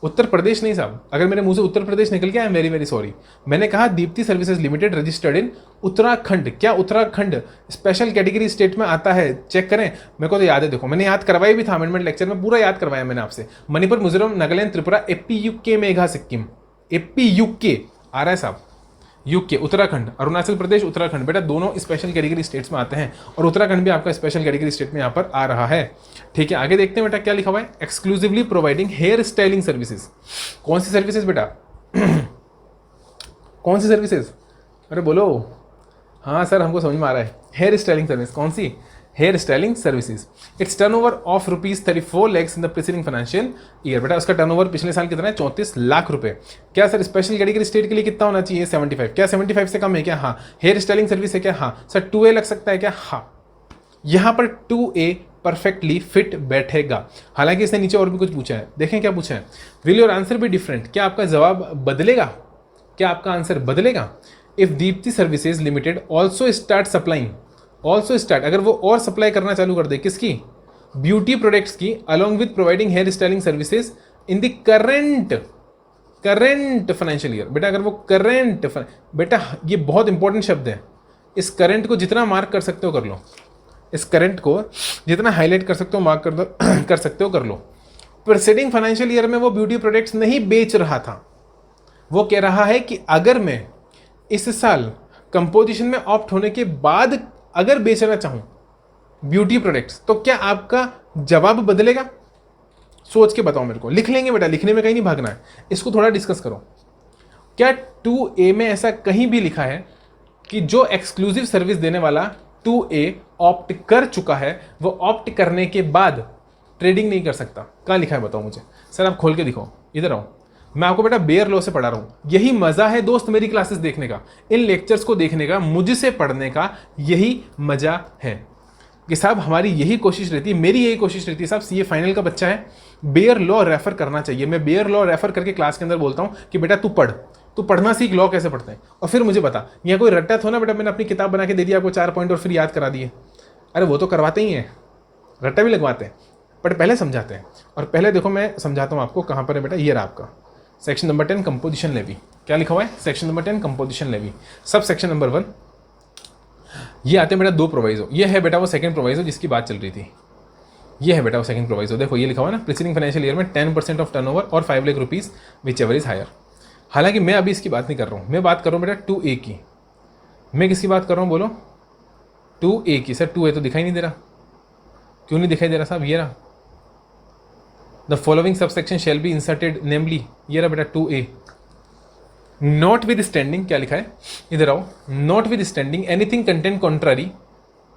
उत्तर प्रदेश नहीं साहब। अगर मेरे मुंह से उत्तर प्रदेश निकल गया, I am very very sorry. मैंने कहा Deepti Services limited registered in Uttarakhand. क्या उत्तराखंड स्पेशल कैटेगरी स्टेट में आता है? चेक करें, मेरे को तो याद है, देखो मैंने याद करवाया भी था अमेंडमेंट लेक्चर में, पूरा याद करवाया मैंने आपसे। Manipur, Mizoram, Nagaland, Tripura, AP UK, Megha, Sikkim, AP UK आ रहा है साहब, UK, उत्तराखंड, अरुणाचल प्रदेश, उत्तराखंड, बेटा दोनों स्पेशल कैटेगरी स्टेट्स में आते हैं, और उत्तराखंड भी आपका स्पेशल कैटेगरी स्टेट में यहाँ पर आ रहा है, ठीक है। आगे देखते हैं बेटा क्या लिखा हुआ है, exclusively providing hair styling services. कौन सी सर्विसेज बेटा? कौन सी सर्विसेज? अरे बोलो। हाँ सर हमको समझ में आ रहा है, हेयर स्टाइलिंग सर्विस। कौन सी? Hair styling services. Its turnover of ₹34 lakhs in the preceding financial year. बेटा उसका टर्नओवर पिछले साल कितना है? 34 लाख रुपए। क्या सर स्पेशल कैटेगरी स्टेट के लिए कितना होना चाहिए? 75। क्या 75 से कम है क्या? हाँ। हेयर स्टाइलिंग सर्विस है क्या? हाँ। सर 2A लग सकता है क्या? हाँ। यहाँ पर 2A परफेक्टली फिट बैठेगा। हालांकि इसने नीचे और भी कुछ पूछा है, देखें क्या पूछा है। Will your answer be different? क्या आपका जवाब बदलेगा? क्या आपका आंसर बदलेगा? If Deepti Services Limited also start supplying, also start, अगर वो और सप्लाई करना चालू कर दे, किसकी? ब्यूटी प्रोडक्ट्स की, along with providing hair styling services in the current financial year. बेटा अगर वो करेंट, बेटा ये बहुत इंपॉर्टेंट शब्द है, इस करंट को जितना मार्क कर सकते हो कर लो, इस करंट को जितना हाईलाइट कर सकते हो मार्क कर दो, कर सकते हो कर लो। प्रीसीडिंग फाइनेंशियल ईयर में वो ब्यूटी प्रोडक्ट्स नहीं बेच रहा था, वो कह रहा है कि अगर मैं इस साल कंपोजिशन में ऑप्ट होने के बाद अगर बेचना चाहूं ब्यूटी प्रोडक्ट्स, तो क्या आपका जवाब बदलेगा? सोच के बताओ मेरे को। लिख लेंगे बेटा, लिखने में कहीं नहीं भागना है, इसको थोड़ा डिस्कस करो। क्या 2A में ऐसा कहीं भी लिखा है कि जो एक्सक्लूसिव सर्विस देने वाला 2A ऑप्ट कर चुका है, वो ऑप्ट करने के बाद ट्रेडिंग नहीं कर सकता? कहाँ लिखा है बताओ मुझे। सर आप खोल के दिखाओ, इधर आओ, मैं आपको बेटा बेयर लॉ से पढ़ा रहा हूँ। यही मजा है दोस्त मेरी क्लासेस देखने का, इन लेक्चर्स को देखने का, मुझसे पढ़ने का यही मजा है कि साहब हमारी यही कोशिश रहती है, मेरी यही कोशिश रहती है साहब, CA फाइनल का बच्चा है, बेयर लॉ रेफर करना चाहिए। मैं बेयर लॉ रेफर करके क्लास के अंदर बोलता हूँ कि बेटा तू पढ़, तू पढ़ना सीख, लॉ कैसे पढ़ते हैं, और फिर मुझे बता। यहाँ कोई रट्टा थो ना बेटा, मैंने अपनी किताब बना के दे दिया आपको 4 पॉइंट और फिर याद करा दिए। अरे वो तो करवाते ही हैं, रट्टा भी लगवाते हैं, बट पहले समझाते हैं। और पहले देखो मैं समझाता हूँ आपको, कहाँ पर है बेटा, ये रहा आपका सेक्शन नंबर 10 कंपोजिशन लेवी। क्या लिखा हुआ है? Section number 10 composition levy, sub section number 1। ये आते हैं बेटा 2 प्रोवाइजो। ये है बेटा वो सेकंड प्रोवाइजो जिसकी बात चल रही थी, ये है बेटा वो सेकंड प्रोवाइजो। देखो ये लिखा हुआ है ना, प्रीसीडिंग फाइनेंशियल ईयर में 10% ऑफ टर्नओवर और 5 lakh rupees whichever is higher. हालांकि मैं अभी इसकी बात नहीं कर रहा हूँ, मैं बात कर रहा हूँ बेटा 2A की। मैं किसकी बात कर रहा हूँ बोलो? 2A की। सर 2A तो दिखाई नहीं दे रहा, क्यों नहीं दिखाई दे रहा साहब? ये रहा, the following subsection shall be inserted namely, ये रहा बेटा 2A। नॉट विद स्टैंडिंग, क्या लिखा है इधर आओ, notwithstanding anything contained contrary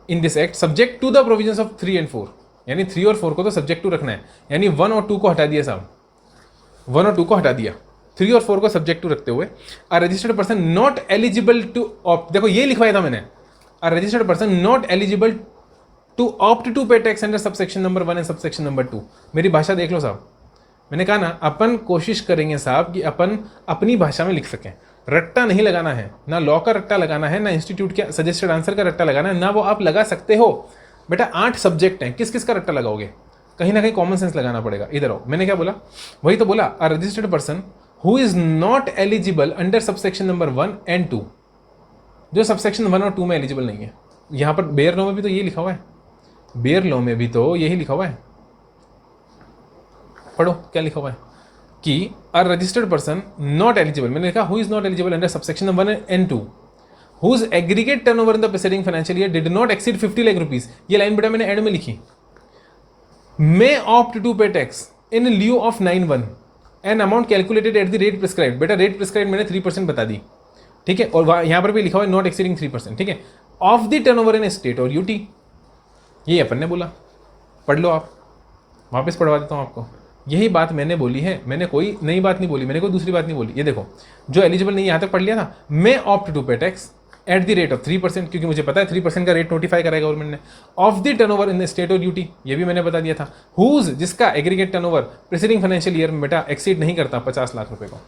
in this act subject to the provisions of 3 and 4, यानी 3 और 4 को तो सब्जेक्ट टू रखना है, यानी 1 और 2 को हटा दिया साहब, 1 और 2 को हटा दिया, 3 और 4 को सब्जेक्ट टू रखते हुए a registered person not eligible to opt, देखो ये लिखवाया था मैंने, a registered person not eligible to opt to pay tax under subsection number 1 and subsection number 2। मेरी भाषा देख लो साहब, मैंने कहा ना अपन कोशिश करेंगे साहब कि अपन अपनी भाषा में लिख सकें। रट्टा नहीं लगाना है, ना लॉ का रट्टा लगाना है, ना इंस्टीट्यूट के सजेस्टेड आंसर का रट्टा लगाना है, ना वो आप लगा सकते हो। बेटा 8 सब्जेक्ट हैं, किस किस का रट्टा लगाओगे? कहीं ना कहीं कॉमन सेंस लगाना पड़ेगा। इधर आओ, मैंने क्या बोला? वही तो बोला, अ registered person who is not eligible under subsection number 1 and 2, जो सबसेक्शन 1 और 2 में एलिजिबल नहीं है। यहाँ पर बेयर लॉ में भी तो ये लिखा हुआ है, बेयर लॉ में भी तो यही लिखा हुआ है। पढ़ो क्या लिखा हुआ है कि अ रजिस्टर्ड पर्सन नॉट एलिजिबल, मैंने लिखा who is not eligible under subsection 1 and 2 whose aggregate turnover in the preceding financial year did not exceed 50 lakh rupees. ये लाइन बेटा मैंने एंड में लिखी। may opt to pay tax in lieu of 9(1) an amount calculated at the rate prescribed। बेटा rate prescribe मैंने 3% बता दी, ठीक है, और यहाँ पर भी लिखा हुआ है नॉट एक्सीडिंग 3%, ठीक है, of the turnover in state और यूटी। ये अपन ने बोला, पढ़ लो आप, वापस पढ़वा देता हूँ आपको। यही बात मैंने बोली है, मैंने कोई नई बात नहीं बोली, मैंने कोई दूसरी बात नहीं बोली। ये देखो, जो एलिजिबल नहीं यहाँ तक पढ़ लिया था, मे opt to pay tax at the rate of 3%, क्योंकि मुझे पता है 3% का रेट नोटिफाई करेगा गवर्नमेंट ने, of the turnover in state और ड्यूटी, ये भी मैंने बता दिया था। हुज, जिसका aggregate turnover preceding financial year में बेटा एक्सीड नहीं करता 50 लाख रुपए को,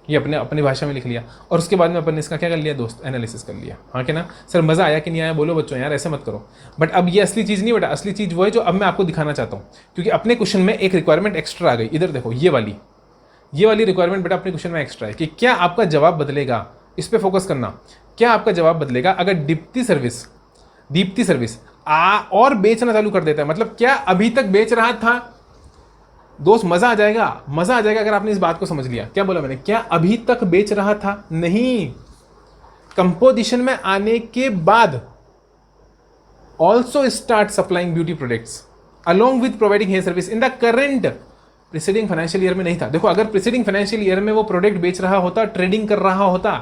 ये अपनी भाषा में लिख लिया। और उसके बाद में अपन ने इसका क्या कर लिया दोस्त, एनालिसिस कर लिया। हाँ कि ना सर, मजा आया कि नहीं आया? बोलो बच्चों, यार ऐसे मत करो। बट अब ये असली चीज़ नहीं बेटा, असली चीज़ वो है जो अब मैं आपको दिखाना चाहता हूँ, क्योंकि अपने क्वेश्चन में एक रिक्वायरमेंट एक्स्ट्रा आ गई। इधर देखो, ये वाली रिक्वायरमेंट बेटा अपने क्वेश्चन में एक्स्ट्रा है कि क्या आपका जवाब बदलेगा, इस पर फोकस करना। क्या आपका जवाब बदलेगा अगर दीप्ति सर्विस और बेचना चालू कर देता है? मतलब क्या अभी तक बेच रहा था दोस्त? मजा आ जाएगा अगर आपने इस बात को समझ लिया। क्या बोला मैंने? क्या अभी तक बेच रहा था? नहीं, कंपोजिशन में आने के बाद also start supplying beauty products along with providing hair service in the current preceding financial year में नहीं था। देखो, अगर प्रीसीडिंग फाइनेंशियल ईयर में वो प्रोडक्ट बेच रहा होता, ट्रेडिंग कर रहा होता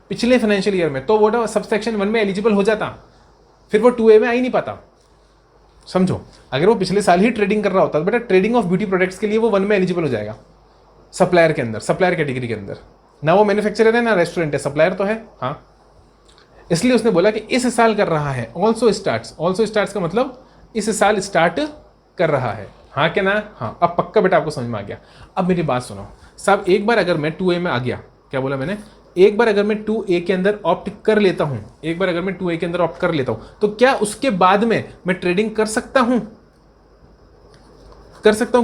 पिछले फाइनेंशियल ईयर में, तो वो सबसेक्शन 1 में एलिजिबल हो जाता, फिर वो 2A में आ ही नहीं पाता। समझो, अगर वो पिछले साल ही ट्रेडिंग कर रहा होता तो बेटा ट्रेडिंग ऑफ ब्यूटी प्रोडक्ट्स के लिए वो 1 में एलिजिबल हो जाएगा, सप्लायर के अंदर, सप्लायर कैटेगरी के अंदर। ना वो मैन्युफैक्चरर है ना रेस्टोरेंट है, सप्लायर तो है। हाँ, इसलिए उसने बोला कि इस साल कर रहा है, ऑल्सो स्टार्ट्स का मतलब इस साल स्टार्ट कर रहा है। हाँ क्या ना? हाँ, अब पक्का बेटा आपको समझ में आ गया। अब मेरी बात सुनो साहब, एक बार अगर मैं 2A में आ गया, क्या बोला मैंने? एक बार अगर मैं 2A के अंदर ऑप्ट कर लेता हूं, तो क्या उसके बाद में मैं ट्रेडिंग कर सकता हूं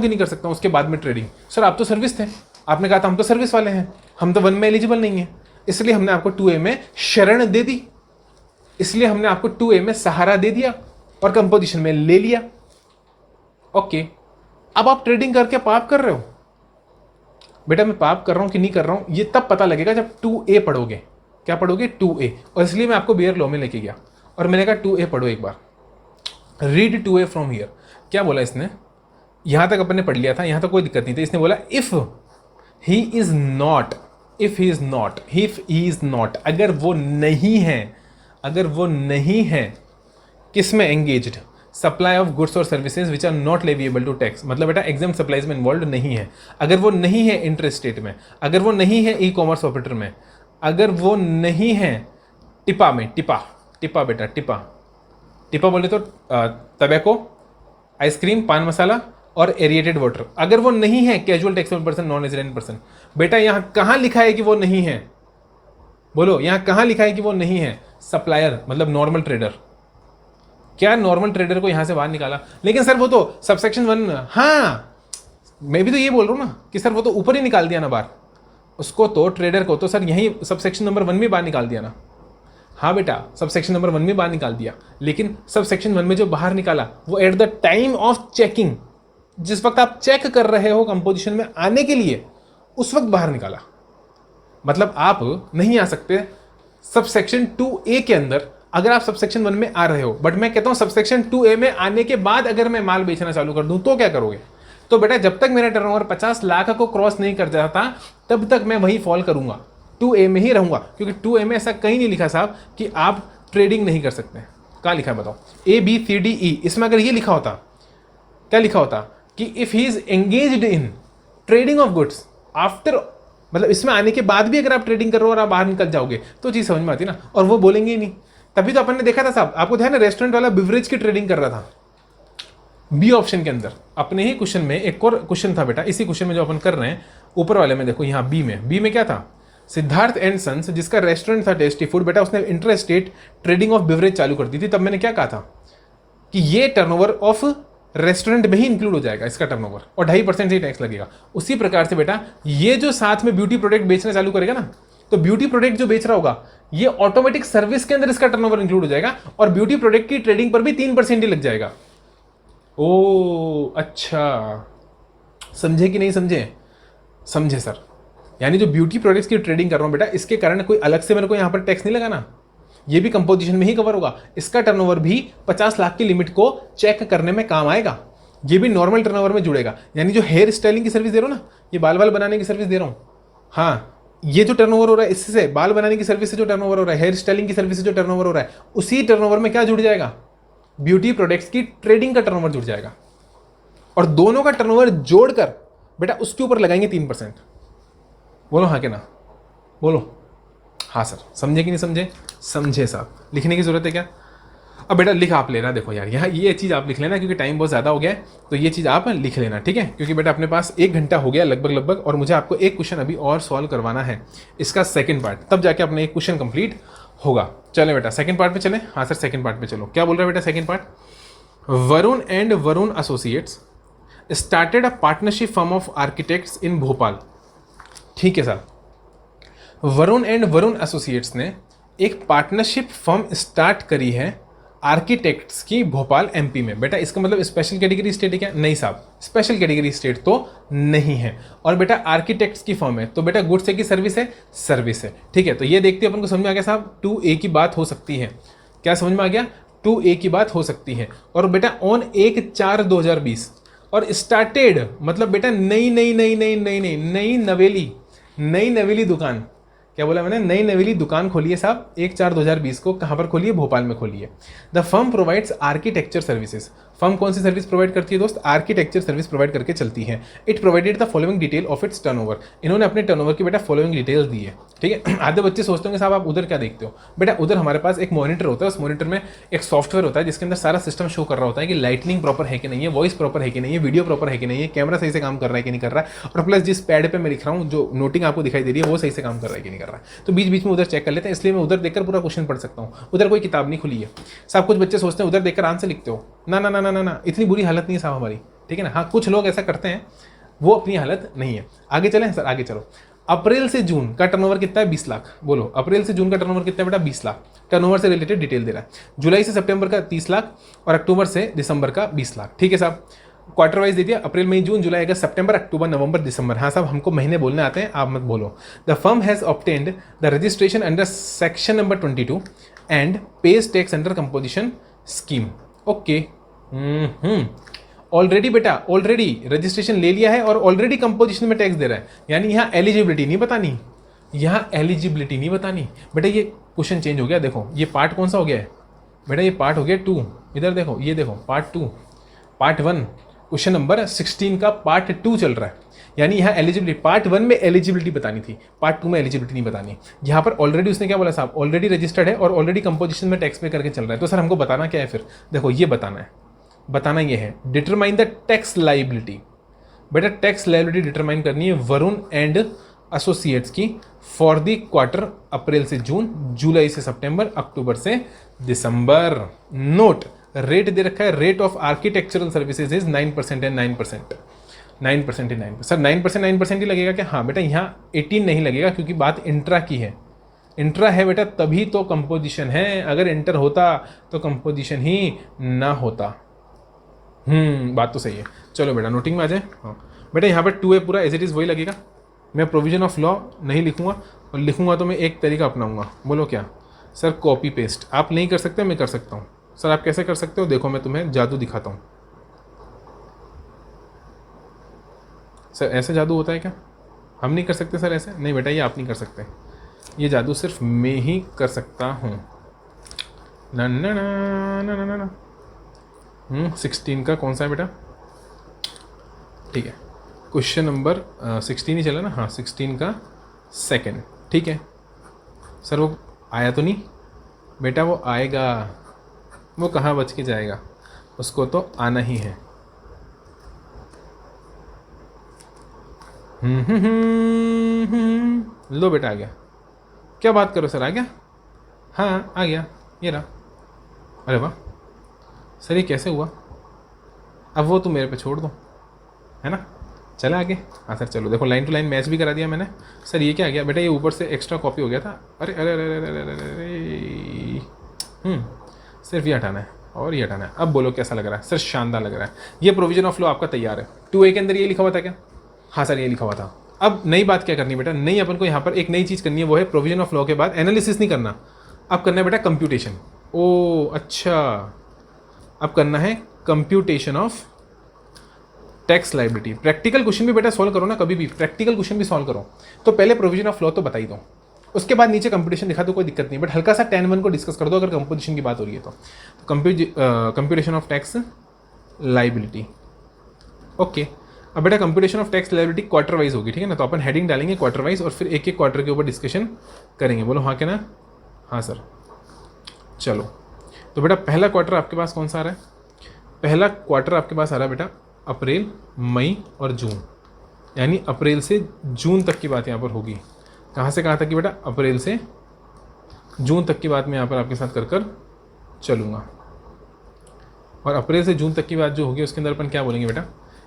कि नहीं कर सकता हूं उसके बाद में ट्रेडिंग? सर आप तो सर्विस थे, आपने कहा था हम तो सर्विस वाले हैं, हम तो 1 में एलिजिबल नहीं है, इसलिए हमने आपको 2A में शरण दे दी, इसलिए हमने आपको 2A में सहारा दे दिया और कंपोजिशन में ले लिया। ओके, अब आप ट्रेडिंग करके पाप कर रहे हो? बेटा मैं पाप कर रहा हूं कि नहीं कर रहा हूं ये तब पता लगेगा जब 2A पढ़ोगे। क्या पढ़ोगे? 2A। और इसलिए मैं आपको बेयर लॉ में लेके गया और मैंने कहा 2A पढ़ो एक बार, रीड 2A फ्रॉम हियर। क्या बोला इसने? यहां तक अपन ने पढ़ लिया था, यहां तक कोई दिक्कत नहीं थी। इसने बोला इफ ही इज नॉट, अगर वो नहीं है किस में एंगेज्ड? सप्लाई ऑफ गुड्स और services which are not leviable to tax. मतलब बेटा एग्जाम सप्लाईज में इन्वॉल्व नहीं है, अगर वो नहीं है इंटर स्टेट में, अगर वो नहीं है ई कॉमर्स ऑपरेटर में, अगर वो नहीं है टिपा में, टिपा बेटा टिपा बोले तो तबैको, आइसक्रीम, पान मसाला और एरिएटेड वाटर, अगर वो नहीं है casual taxable person, non resident person. बेटा यहां कहां लिखा है कि वो नहीं है? बोलो, यहां कहां लिखा है कि वो नहीं है? सप्लायर मतलब नॉर्मल ट्रेडर। क्या नॉर्मल ट्रेडर को यहां से बाहर निकाला? लेकिन सर वो तो सबसेक्शन 1, हाँ मैं भी तो ये बोल रहा हूं ना कि सर वो तो ऊपर ही निकाल दिया ना बाहर, उसको तो ट्रेडर को तो सर यही सबसेक्शन नंबर 1 में बाहर निकाल दिया ना। हाँ बेटा, सबसेक्शन नंबर 1 में बाहर निकाल दिया, लेकिन सबसेक्शन 1 में जो बाहर निकाला वो at the time of checking, जिस वक्त आप चेक कर रहे हो कंपोजिशन में आने के लिए, उस वक्त बाहर निकाला। मतलब आप नहीं आ सकते सबसेक्शन 2A के अंदर अगर आप सबसेक्शन 1 में आ रहे हो। बट मैं कहता हूं सबसेक्शन 2A में आने के बाद अगर मैं माल बेचना चालू कर दूं तो क्या करोगे? तो बेटा जब तक मेरा टर्नओवर 50 लाख को क्रॉस नहीं कर जाता तब तक मैं वही फॉल करूंगा, 2A में ही रहूंगा, क्योंकि 2A में ऐसा कहीं नहीं लिखा साहब कि आप ट्रेडिंग नहीं कर सकते। कहां लिखा है बताओ? ABCDE, इसमें अगर ये लिखा होता, क्या लिखा होता कि if he is engaged in trading of goods after, मतलब इसमें आने के बाद भी अगर आप ट्रेडिंग कर रहे हो और आप बाहर निकल जाओगे तो चीज समझ में आती ना। और वो बोलेंगे ही नहीं, तभी तो अपन ने देखा था साहब, आपको ध्यान है रेस्टोरेंट वाला बिवरेज की ट्रेडिंग कर रहा था बी ऑप्शन के अंदर। अपने ही क्वेश्चन में एक और क्वेश्चन था बेटा, इसी क्वेश्चन में जो अपन कर रहे हैं ऊपर वाले में देखो, यहाँ बी में क्या था? सिद्धार्थ एंड सन्स, जिसका रेस्टोरेंट था टेस्टी फूड, बेटा उसने inter state trading of beverage चालू कर दी थी। तब मैंने क्या कहा था कि ये टर्नओवर ऑफ रेस्टोरेंट में ही इंक्लूड हो जाएगा इसका टर्नओवर, और 2.5% से टैक्स लगेगा। उसी प्रकार से बेटा ये जो साथ में ब्यूटी प्रोडक्ट बेचना चालू करेगा ना, तो ब्यूटी प्रोडक्ट जो बेच रहा होगा ये ऑटोमेटिक सर्विस के अंदर इसका टर्नओवर इंक्लूड हो जाएगा, और ब्यूटी प्रोडक्ट की ट्रेडिंग पर भी 3% ही लग जाएगा। ओ अच्छा, समझे कि नहीं समझे? समझे सर। यानी जो ब्यूटी प्रोडक्ट्स की ट्रेडिंग कर रहा हूं बेटा, इसके कारण कोई अलग से मेरे को यहां पर टैक्स नहीं लगाना, ये भी कंपोजिशन में ही कवर होगा। इसका टर्नओवर भी 50 लाख की लिमिट को चेक करने में काम आएगा, ये भी नॉर्मल टर्नओवर में जुड़ेगा। यानी जो हेयर स्टाइलिंग की सर्विस दे रहा हूं ना, ये बाल बाल बनाने की सर्विस दे रहा हूं, हाँ, ये जो टर्नओवर हो रहा है इससे, बाल बनाने की सर्विस से जो टर्नओवर हो रहा है, हेयर स्टाइलिंग की सर्विस से जो टर्नओवर हो रहा है, उसी टर्नओवर में क्या जुड़ जाएगा? ब्यूटी प्रोडक्ट्स की ट्रेडिंग का टर्नओवर जुड़ जाएगा, और दोनों का टर्नओवर जोड़कर बेटा उसके ऊपर लगाएंगे 3%। बोलो हाँ कि ना? बोलो हाँ सर। समझे कि नहीं समझे? समझे साहब। लिखने की जरूरत है क्या? अब बेटा लिख आप लेना, देखो यार यहाँ ये चीज़ आप लिख लेना, क्योंकि टाइम बहुत ज़्यादा हो गया है, तो ये चीज़ आप लिख लेना, ठीक है? क्योंकि बेटा अपने पास 1 घंटा हो गया लगभग, और मुझे आपको एक क्वेश्चन अभी और सॉल्व करवाना है, इसका सेकंड पार्ट, तब जाके अपने एक क्वेश्चन कंप्लीट होगा। चले बेटा सेकंड पार्ट पे चले। हाँ सर सेकंड पार्ट पे चलो। क्या बोल रहा है बेटा second part? Varun and Varun associates started a partnership firm of architects in Bhopal. ठीक है sir, Varun and Varun associates ने एक पार्टनरशिप फर्म स्टार्ट करी है आर्किटेक्ट्स की भोपाल एमपी में। बेटा इसका मतलब स्पेशल कैटेगरी स्टेट है क्या? नहीं साहब, स्पेशल कैटेगरी स्टेट तो नहीं है, और बेटा आर्किटेक्ट्स की फर्म है, तो बेटा गुड्स है कि सर्विस है? सर्विस है। ठीक है, तो ये देखते अपन को समझ में आ गया साहब, 2A की बात हो सकती है। क्या समझ में आ गया? 2A की बात हो सकती है। और बेटा ऑन 1/4/2020, और स्टार्टेड मतलब बेटा नई नवेली दुकान। क्या बोला मैंने? नई नवेली दुकान खोली है साहब 1/4/2020 को। कहाँ पर खोली है? भोपाल में खोली है। The firm provides architecture services. Firm कौन सी सर्विस प्रोवाइड करती है दोस्त? आर्किटेक्चर सर्विस प्रोवाइड करके चलती है। It provided the following detail of its turnover. इन्होंने अपने टर्नओवर की बेटा फॉलोइंग डिटेल्स दी है। ठीक है, आधे बच्चे सोचते होंगे साहब आप उधर क्या देखते हो? बेटा उधर हमारे पास एक मॉनिटर होता है, उस मॉनिटर में एक सॉफ्टवेयर होता है जिसके अंदर सारा सिस्टम शो कर रहा होता है कि लाइटनिंग प्रॉपर है कि नहीं है, वॉइस प्रॉपर है कि नहीं है, वीडियो प्रॉपर है कि नहीं है, कैमरा सही से काम कर रहा है कि नहीं कर रहा है, और प्लस जिस पैड पे मैं लिख रहा हूँ जो नोटिंग आपको दिखाई दे रही है वो सही से काम कर रहा है कि नहीं कर रहा है। तो बीच बीच में उधर चेक कर लेते हैं, इसलिए मैं उधर देखकर पूरा क्वेश्चन पढ़ सकता हूँ। उधर कोई किताब नहीं खुली है साहब। कुछ बच्चे सोचते हैं उधर देखकर आंसर लिखते हो, ना ना ना ना ना ना, इतनी बुरी हालत नहीं है साहब हमारी। ठीक है ना? हाँ कुछ लोग ऐसा करते हैं, वो अपनी हालत नहीं है। आगे चलें सर, आगे चलो। अप्रैल से जून का टर्नओवर कितना है? 20 लाख। बोलो अप्रैल से जून का टर्नओवर कितना है बेटा? 20 लाख। टर्नओवर से रिलेटेड डिटेल दे रहा है। जुलाई से सितंबर का 30 लाख, और अक्टूबर से दिसंबर का 20 लाख। ठीक है साहब, क्वार्टर वाइज दे दिया, अप्रैल मई जून जुलाई अगस्त सितंबर अक्टूबर नवंबर दिसंबर। हाँ साहब हमको महीने बोलने आते हैं, आप मत बोलो। The firm has obtained the registration under section number 22 and page tax under composition scheme. Okay, already बेटा ऑलरेडी रजिस्ट्रेशन ले लिया है और ऑलरेडी कंपोजिशन में टैक्स दे रहा है। यानी यहाँ एलिजिबिलिटी नहीं बतानी, यहाँ एलिजिबिलिटी नहीं बतानी। बेटा ये क्वेश्चन चेंज हो गया, देखो ये पार्ट कौन सा हो गया है बेटा? ये पार्ट हो गया 2। इधर देखो, ये देखो पार्ट 2, पार्ट 1 क्वेश्चन नंबर 16 का पार्ट 2 चल रहा है। यानी यहाँ एलिजिबिलिटी, पार्ट 1 में एलिजिबिलिटी बतानी थी, पार्ट 2 में एलिजिबिलिटी नहीं बतानी। यहाँ पर ऑलरेडी उसने क्या बोला साहब? ऑलरेडी रजिस्टर्ड है और ऑलरेडी कंपोजिशन में टैक्स पे करके चल रहा है। तो सर हमको बताना क्या है फिर? देखो ये बताना है, बताना ये है, डिटरमाइन द टैक्स लाइबिलिटी। बेटा टैक्स लाइबिलिटी डिटरमाइन करनी है वरुण एंड एसोसिएट्स की फॉर द क्वार्टर अप्रैल से जून, जुलाई से सितंबर, अक्टूबर से दिसंबर। नोट, रेट दे रखा है, rate of architectural services is 9% and 9%। 9% he 9%। Sir 9% ही लगेगा क्या? हाँ बेटा यहाँ 18 नहीं लगेगा, क्योंकि बात इंट्रा की है। इंट्रा है बेटा तभी तो कंपोजिशन है, अगर इंटर होता तो कंपोजिशन ही ना होता। बात तो सही है। चलो बेटा नोटिंग में आ जाए। हाँ बेटा यहाँ पर 2A पूरा एज इट इज़ वही लगेगा। मैं प्रोविजन ऑफ लॉ नहीं लिखूंगा, और लिखूंगा तो मैं एक तरीका अपनाऊंगा। बोलो क्या? सर कॉपी पेस्ट आप नहीं कर सकते, मैं कर सकता हूँ। सर आप कैसे कर सकते हो? देखो मैं तुम्हें जादू दिखाता हूँ। सर ऐसे जादू होता है क्या? हम नहीं कर सकते सर ऐसे? नहीं बेटा ये आप नहीं कर सकते, ये जादू सिर्फ मैं ही कर सकता हूँ। ना ना ना ना ना ना ना 16 का कौन सा है बेटा? ठीक है, क्वेश्चन नंबर 16 ही चला ना? हाँ 16 का सेकंड। ठीक है सर, वो आया तो नहीं बेटा? वो आएगा, वो कहाँ बच के जाएगा, उसको तो आना ही है। लो बेटा आ गया। क्या बात करो सर, आ गया? हाँ आ गया, ये रहा। अरे वाह सर, ये कैसे हुआ? अब वो तुम मेरे पे छोड़ दो, है ना। चला आगे। हाँ सर चलो, देखो लाइन टू लाइन मैच भी करा दिया मैंने। सर ये क्या आ गया बेटा? ये ऊपर से एक्स्ट्रा कॉपी हो गया था। अरे अरे अरे अरे अरे अरे अरे सिर्फ ये हटाना है और ये हटाना है। अब बोलो कैसा लग रहा है? सर शानदार लग रहा है। ये प्रोविजन ऑफ लॉ आपका तैयार है। 2A के अंदर ये लिखा हुआ था क्या? हाँ सर ये लिखा हुआ था। अब नई बात क्या करनी बेटा? नई अपन को यहाँ पर एक नई चीज़ करनी है, वो है प्रोविजन ऑफ लॉ के बाद एनालिसिस नहीं करना, अब करना है बेटा कंप्यूटेशन। ओ अच्छा, अब करना है computation of tax liability. Practical question भी बेटा सॉल्व करो ना, कभी भी प्रैक्टिकल क्वेश्चन भी सॉल्व करो। तो पहले प्रोविजन ऑफ लॉ तो बता ही दो, उसके बाद नीचे कंप्यूटेशन दिखा दो, कोई दिक्कत नहीं, बट हल्का सा 10-1 को डिस्कस कर दो अगर कंपोजिशन की बात हो रही है तो। Computation of tax liability. Okay, अब बेटा computation of tax liability quarter wise होगी, ठीक है ना। तो अपन हेडिंग डालेंगे क्वार्टर वाइज और फिर एक एक क्वार्टर के ऊपर डिस्कशन करेंगे। बोलो हाँ क्या ना? हाँ सर। चलो तो बेटा पहला क्वार्टर आपके पास कौन सा आ रहा है? पहला क्वार्टर आपके पास आ रहा है बेटा अप्रैल, मई और जून, यानी अप्रैल से जून तक की बात यहाँ पर होगी। कहाँ से कहाँ तक की बेटा? अप्रैल से जून तक की बात मैं यहाँ पर आपके साथ कर कर चलूँगा। और अप्रैल से जून तक की बात जो होगी उसके अंदर अपन क्या बोलेंगे बेटा?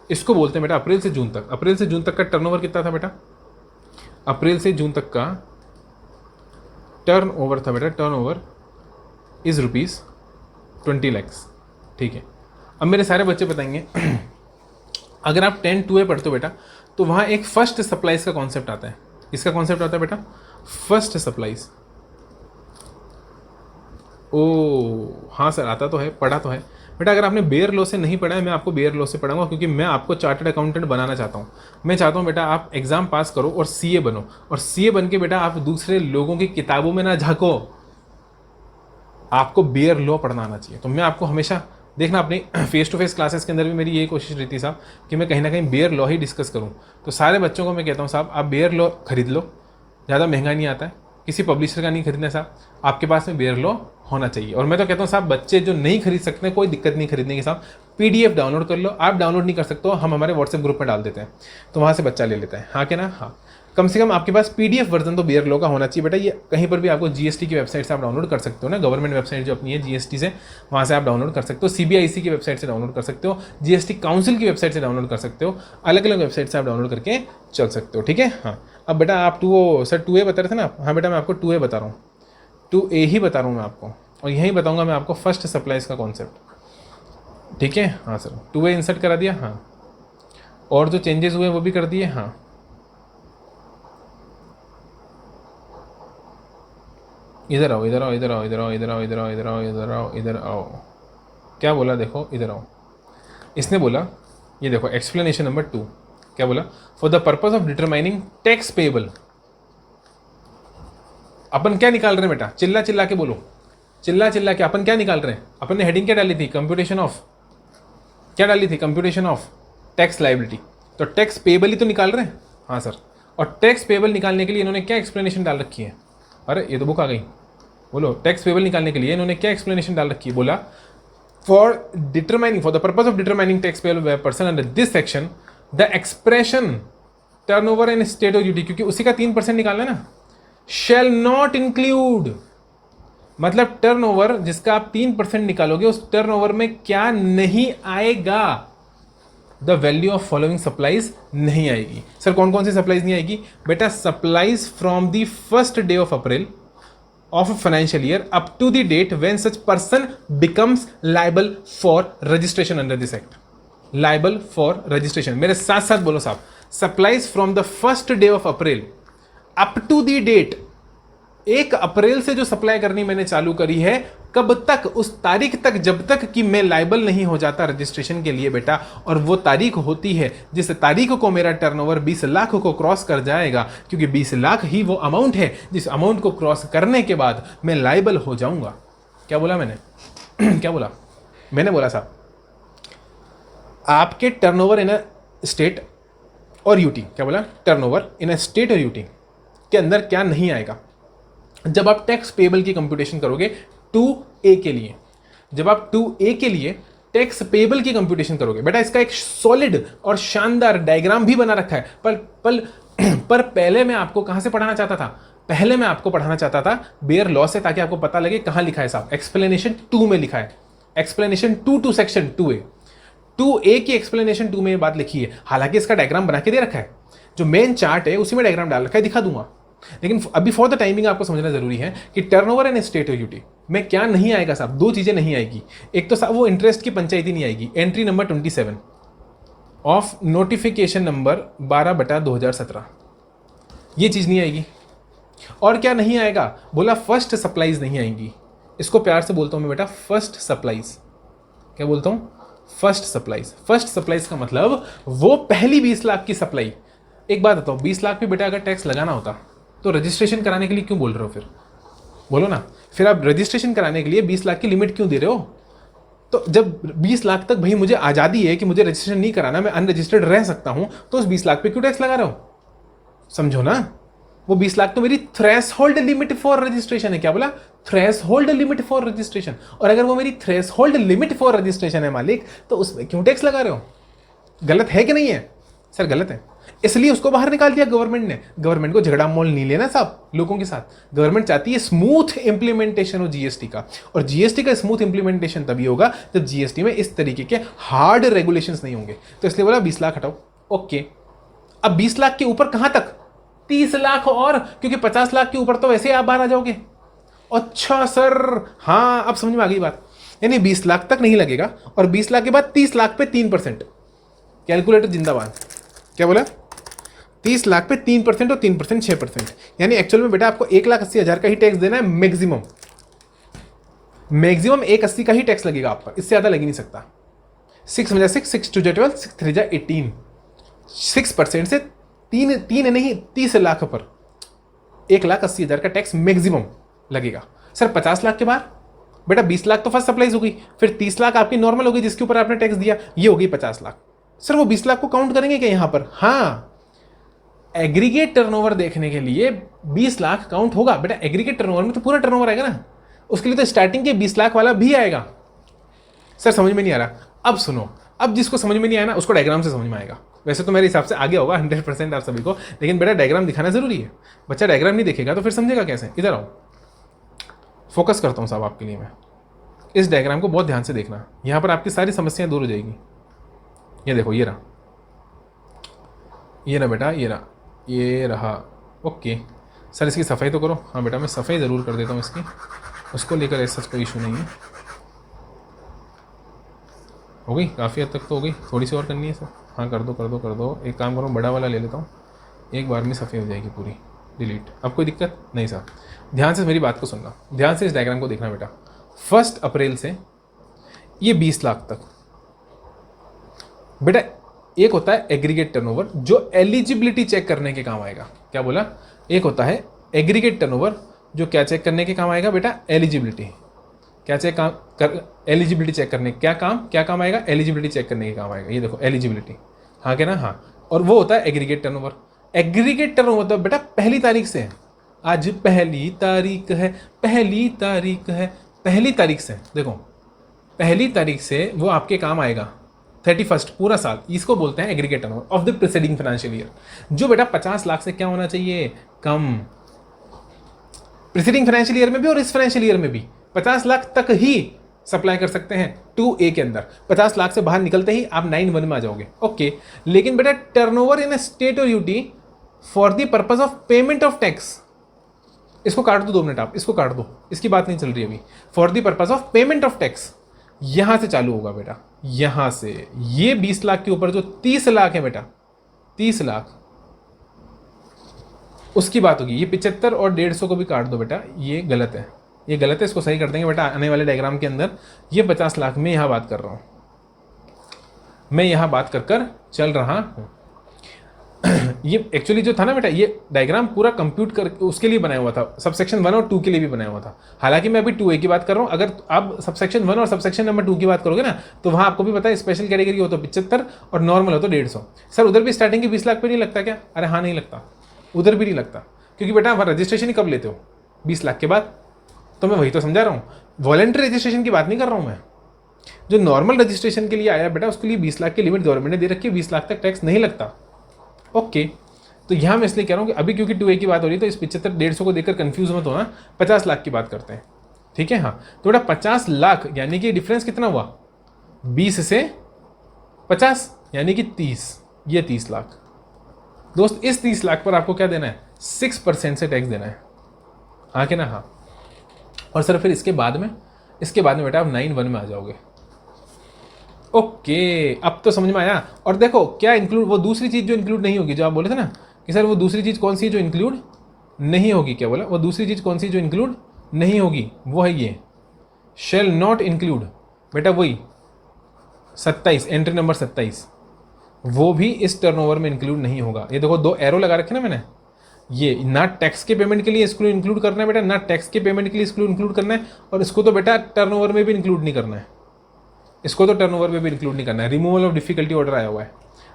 इसको बोलते हैं बेटा अप्रैल से जून तक। अप्रैल से जून तक का टर्नओवर कितना था बेटा? अप्रैल से जून तक का टर्नओवर था बेटा, टर्नओवर इज़ ₹20 लाख, ठीक है। अब मेरे सारे बच्चे बताएंगे अगर आप 10-2A पढ़ते हो बेटा तो वहाँ एक फर्स्ट सप्लाइज का कॉन्सेप्ट आता है। इसका कॉन्सेप्ट आता है बेटा फर्स्ट सप्लाइज। ओ हाँ सर आता तो है, पढ़ा तो है बेटा। अगर आपने बेयर लॉ से नहीं पढ़ा है, मैं आपको बेयर लॉ से पढ़ाऊंगा, क्योंकि मैं आपको चार्टर्ड अकाउंटेंट बनाना चाहता हूँ। मैं चाहता हूँ बेटा आप एग्जाम पास करो और CA बनो, और CA बन के बेटा आप दूसरे लोगों की किताबों में ना झाँको, आपको बेयर लॉ पढ़ना आना चाहिए। तो मैं आपको हमेशा देखना अपनी फेस टू फेस क्लासेस के अंदर भी मेरी यही कोशिश रहती है साहब कि मैं कहीं ना कहीं बेयर लॉ ही डिस्कस करूं। तो सारे बच्चों को मैं कहता हूं साहब आप बेयर लॉ खरीद लो, ज़्यादा महंगा नहीं आता है, किसी पब्लिशर का नहीं खरीदना साहब, आपके पास में बेयर लॉ होना चाहिए। और मैं तो कहता हूँ साहब बच्चे जो नहीं खरीद सकते कोई दिक्कत नहीं खरीदने की साहब, PDF डाउनलोड कर लो। आप डाउनलोड नहीं कर सकते हो, हम हमारे व्हाट्सएप ग्रुप में डाल देते हैं, तो वहाँ से बच्चा ले लेता है। हाँ क्या ना? हाँ, कम से कम आपके पास PDF वर्जन तो बेयर लॉ का होना चाहिए बेटा। ये कहीं पर भी आपको GST की वेबसाइट से आप डाउनलोड कर सकते हो ना, गवर्नमेंट वेबसाइट जो अपनी है GST से, वहाँ से आप डाउनलोड कर सकते हो। CBIC की वेबसाइट से डाउनलोड कर सकते हो, GST काउंसिल की वेबसाइट से डाउनलोड कर सकते हो, अलग अलग वेबसाइट से आप डाउनलोड करके चल सकते हो, ठीक है। हाँ अब बेटा आप सर 2A बता रहे थे ना? हाँ बेटा मैं आपको 2A बता रहा हूँ, 2A ही बता रहा हूँ मैं आपको, और यहीं बताऊँगा मैं आपको फर्स्ट सप्लाइज का कॉन्सेप्ट, ठीक है। हाँ सर 2A इंसर्ट करा दिया। हाँ, और जो चेंजेस हुए वो भी कर दिए। हाँ इधर आओ इधर आओ इधर आओ इधर आओ इधर आओ इधर आओ इधर आओ इधर आओ इधर आओ। क्या बोला? देखो इधर आओ। इसने बोला ये देखो एक्सप्लेनेशन नंबर 2 क्या बोला? For the purpose of determining tax payable. अपन क्या निकाल रहे हैं बेटा? चिल्ला चिल्ला के बोलो, चिल्ला चिल्ला के अपन क्या निकाल रहे हैं? अपन ने हेडिंग क्या डाली थी? कंप्यूटेशन ऑफ, क्या डाली थी? Computation of tax liability. तो टैक्स पेएबल ही तो निकाल रहे हैं। हाँ सर, और टैक्स पेएबल निकालने के लिए इन्होंने क्या एक्सप्लेनेशन डाल रखी है? अरे ये तो बुक आ गई। बोलो टैक्स पेएबल निकालने के लिए इन्होंने क्या एक्सप्लेनेशन डाल रखी है? बोला for the purpose of determining tax payable by person under this section the expression turnover and state of duty, क्योंकि उसी का 3% निकालना है ना, शैल नॉट इंक्लूड, मतलब टर्नओवर जिसका आप 3% निकालोगे उस टर्नओवर में क्या नहीं आएगा? The value of following supplies नहीं आएगी। सर कौन कौन सी सप्लाईज नहीं आएगी बेटा? Supplies from the first day of April of a financial year up to the date when such person becomes liable for registration under this act. Liable for registration, मेरे साथ साथ बोलो साहब, supplies from the first day of April up to the date, 1 अप्रैल से जो supply करनी मैंने चालू करी है, कब तक? उस तारीख तक जब तक कि मैं लाइबल नहीं हो जाता रजिस्ट्रेशन के लिए बेटा। और वो तारीख होती है जिस तारीख को मेरा टर्नओवर 20 लाख को क्रॉस कर जाएगा, क्योंकि 20 लाख ही वो अमाउंट है जिस अमाउंट को क्रॉस करने के बाद मैं लाइबल हो जाऊंगा। क्या बोला मैंने? क्या बोला मैंने? बोला साहब आपके टर्नओवर इन अ स्टेट और यूटी, क्या बोला? टर्नओवर इन अ स्टेट और यूटी के अंदर क्या नहीं आएगा जब आप टैक्स पेएबल की कंप्यूटेशन करोगे 2A के लिए। जब आप 2A के लिए टैक्स पेबल की कंप्यूटेशन करोगे। बेटा इसका एक सॉलिड और शानदार डायग्राम भी बना रखा है, पर पहले मैं आपको कहां से पढ़ाना चाहता था? पहले मैं आपको पढ़ाना चाहता था बेयर लॉ से, ताकि आपको पता लगे कहां लिखा है साहब। एक्सप्लेनेशन 2 में लिखा है, एक्सप्लेनेशन 2 टू सेक्शन 2A की एक्सप्लेनेशन 2 में ये बात लिखी है। हालांकि इसका डायग्राम बना के दे रखा है, जो मेन चार्ट है उसी में डायग्राम डाल रखा है, दिखा दूंगा। लेकिन अभी फॉर द टाइमिंग आपको समझना जरूरी है कि टर्नओवर एंड स्टेट ड्यूटी में क्या नहीं आएगा साहब। दो चीजें नहीं आएगी। एक तो साहब वो इंटरेस्ट की पंचायती नहीं आएगी, entry number 27 of notification number 12/2017, ये चीज नहीं आएगी। और क्या नहीं आएगा? बोला फर्स्ट सप्लाईज नहीं आएंगी। इसको प्यार से बोलता हूं मैं बेटा, फर्स्ट सप्लाईज। क्या बोलता हूं? First supplies. फर्स्ट सप्लाईज का मतलब वो पहली 20 लाख की सप्लाई। एक बात बताओ, 20 लाख पे बेटा अगर टैक्स लगाना होता तो रजिस्ट्रेशन कराने के लिए क्यों बोल रहे हो? फिर बोलो ना, फिर आप रजिस्ट्रेशन कराने के लिए 20 लाख की लिमिट क्यों दे रहे हो? तो जब 20 लाख तक भाई मुझे आज़ादी है कि मुझे रजिस्ट्रेशन नहीं कराना, मैं अनरजिस्टर्ड रह सकता हूं, तो उस 20 लाख पे क्यों टैक्स लगा रहे हो? समझो ना, वो 20 लाख तो मेरी थ्रेशहोल्ड लिमिट फॉर रजिस्ट्रेशन है। क्या बोला? Threshold limit for registration. और अगर वो मेरी थ्रेशहोल्ड लिमिट फॉर रजिस्ट्रेशन है मालिक, तो उसमें क्यों टैक्स लगा रहे हो? गलत है कि नहीं है? सर गलत है, इसलिए उसको बाहर निकाल दिया गवर्नमेंट ने। गवर्नमेंट को झगड़ा मोल नहीं लेना साहब लोगों के साथ। गवर्नमेंट चाहती है स्मूथ इंप्लीमेंटेशन हो जीएसटी का, और जीएसटी का स्मूथ इंप्लीमेंटेशन तभी होगा जब जीएसटी में इस तरीके के हार्ड रेगुलेशंस नहीं होंगे। तो इसलिए बोला 20 लाख हटाओ। ओके, अब 20 लाख के ऊपर कहां तक? 30 लाख और, क्योंकि 50 लाख के ऊपर तो वैसे ही आप बाहर आ जाओगे। अच्छा सर, हाँ अब समझ में आ गई बात। यानी 20 लाख तक नहीं लगेगा, और 20 लाख के बाद 30 लाख पे 3%। कैलकुलेटर जिंदाबाद। क्या बोला? 30 लाख पे 3% और 3% 6%। यानी एक्चुअल में बेटा आपको 1,80,000 का ही टैक्स देना है मैक्सिमम। मैक्सिमम 1,80 का ही टैक्स लगेगा आप पर, इससे ज्यादा लग ही नहीं सकता। 6 में 6, 6 2 12, 6 3 18। 6% से तीन नहीं 30 लाख पर 1,80,000 का टैक्स मैक्सिमम लगेगा। सर 50 लाख के बाद बेटा 20 लाख तो फर्स्ट सप्लाईज हो गई, फिर 30 लाख आपकी नॉर्मल हो गई जिसके ऊपर आपने टैक्स दिया, ये हो गई 50 लाख। सर वो 20 लाख को काउंट करेंगे क्या यहां पर? हाँ, एग्रीगेट टर्नओवर देखने के लिए 20 लाख काउंट होगा बेटा। एग्रीगेट टर्नओवर में तो पूरा टर्नओवर आएगा ना, उसके लिए तो स्टार्टिंग के 20 लाख वाला भी आएगा। सर समझ में नहीं आ रहा? अब सुनो, अब जिसको समझ में नहीं आया ना उसको डायग्राम से समझ में आएगा। वैसे तो मेरे हिसाब से आगे होगा 100% आप सभी को, लेकिन बेटा डायग्राम दिखाना जरूरी है। बच्चा डायग्राम नहीं देखेगा तो फिर समझेगा कैसे? इधर आओ, फोकस करता हूँ साहब आपके लिए मैं। इस डायग्राम को बहुत ध्यान से देखना, यहाँ पर आपकी सारी समस्याएं दूर हो जाएगी। ये देखो, ये रहा, ये रहा बेटा, ये रहा। ओके सर इसकी सफाई तो करो। हाँ बेटा मैं सफाई ज़रूर कर देता हूँ इसकी, उसको लेकर ऐसा कोई इशू नहीं है। हो गई, काफ़ी हद तक तो हो गई, थोड़ी सी और करनी है सर। हाँ कर दो। एक काम करो, बड़ा वाला ले लेता हूँ, एक बार में सफ़ेद हो जाएगी पूरी, डिलीट। अब कोई दिक्कत नहीं सर? ध्यान से मेरी बात को सुनना, ध्यान से इस डायग्राम को देखना बेटा। 1 अप्रैल से ये 20 लाख तक बेटा एक होता है एग्रीगेट टर्नओवर जो एलिजिबिलिटी चेक करने के काम आएगा। क्या बोला? एक होता है एग्रीगेट टर्नओवर जो क्या चेक करने के काम आएगा बेटा? एलिजिबिलिटी। क्या चेक काम कर? एलिजिबिलिटी चेक करने क्या काम आएगा? एलिजिबिलिटी चेक करने के काम आएगा। ये देखो एलिजिबिलिटी, हाँ क्या ना? हाँ, और वो होता है एग्रीगेट टर्नओवर। एग्रीगेट टर्नओवर मतलब बेटा पहली तारीख से है। आज पहली तारीख है, पहली तारीख से देखो, पहली तारीख से वो आपके काम आएगा 31st पूरा साल। इसको बोलते हैं aggregate turnover of the preceding financial year. जो बेटा 50 लाख से क्या होना चाहिए? कम। प्रीसीडिंग फाइनेंशियल ईयर में भी और इस फाइनेंशियल ईयर में भी 50 लाख तक ही सप्लाई कर सकते हैं 2A के अंदर। 50 लाख से बाहर निकलते ही आप 9(1) में आ जाओगे। ओके, लेकिन बेटा टर्नओवर इन स्टेट और UT for the purpose of payment of tax, इसको काट दो 2 मिनट, आप इसको काट दो, इसकी बात नहीं चल रही अभी। For the purpose of payment of tax यहां से चालू होगा बेटा, यहां से। ये 20 लाख के ऊपर जो 30 लाख है बेटा, 30 लाख उसकी बात होगी। ये 75 और 150 को भी काट दो बेटा, ये गलत है, ये गलत है, इसको सही कर देंगे बेटा आने वाले डायग्राम के अंदर। ये 50 लाख में यहां बात कर रहा हूं मैं, यहां बात कर चल रहा हूं। ये एक्चुअली जो था ना बेटा, ये डायग्राम पूरा कंप्यूट कर उसके लिए बनाया हुआ था, सबसेक्शन 1 और 2 के लिए भी बनाया हुआ था। हालांकि मैं अभी 2A की बात कर रहा हूँ। अगर आप सबसेक्शन 1 और सबसेक्शन नंबर 2 की बात करोगे ना, तो वहाँ आपको भी पता है स्पेशल कैटेगरी हो तो 75 और नॉर्मल हो तो 150। सर उधर भी स्टार्टिंग के 20 लाख पे नहीं लगता क्या? अरे हाँ नहीं लगता, उधर भी नहीं लगता, क्योंकि बेटा वहाँ रजिस्ट्रेशन ही कब लेते हो? 20 लाख के बाद। तो मैं वही तो समझा रहा हूँ, वॉलंटरी रजिस्ट्रेशन की बात नहीं कर रहा हूँ मैं। जो नॉर्मल रजिस्ट्रेशन के लिए आया बेटा उसके लिए 20 लाख की लिमिट गवर्नमेंट ने दे रखी है, 20 लाख तक टैक्स नहीं लगता। ओके, तो यहाँ मैं इसलिए कह रहा हूँ कि अभी क्योंकि 2A की बात हो रही है तो इस 75-150 को देखकर कंफ्यूज मत होना, 50 लाख की बात करते हैं, ठीक है। हाँ, तो बेटा 50 लाख यानी कि डिफरेंस कितना हुआ, 20 से 50 यानी कि 30, ये 30 लाख। दोस्त इस 30 लाख पर आपको क्या देना है, 6% से टैक्स देना है, हाँ कि ना, हाँ। और सर फिर इसके बाद में बेटा आप 9(1) में आ जाओगे। ओके, अब तो समझ में आया। और देखो क्या इंक्लूड, वो दूसरी चीज़ जो इंक्लूड नहीं होगी, जो आप बोले थे ना कि सर वो दूसरी चीज़ कौन सी है जो इंक्लूड नहीं होगी, क्या बोला, वो दूसरी चीज़ कौन सी जो इंक्लूड नहीं होगी, वो है ये शेल नॉट इंक्लूड, बेटा वही 27, एंट्री नंबर 27, वो भी इस टर्नओवर में इंक्लूड नहीं होगा। ये देखो 2 एरो लगा रखे ना मैंने, ये ना टैक्स के पेमेंट के लिए इसको इंक्लूड करना है बेटा, ना टैक्स के पेमेंट के लिए इसको इंक्लूड करना है, और इसको तो बेटा टर्नओवर में भी इंक्लूड नहीं करना है, इसको तो टर्नओवर में भी इंक्लूड नहीं करना है। रिमूवल ऑफ डिफिकल्टी ऑर्डर आया हुआ है,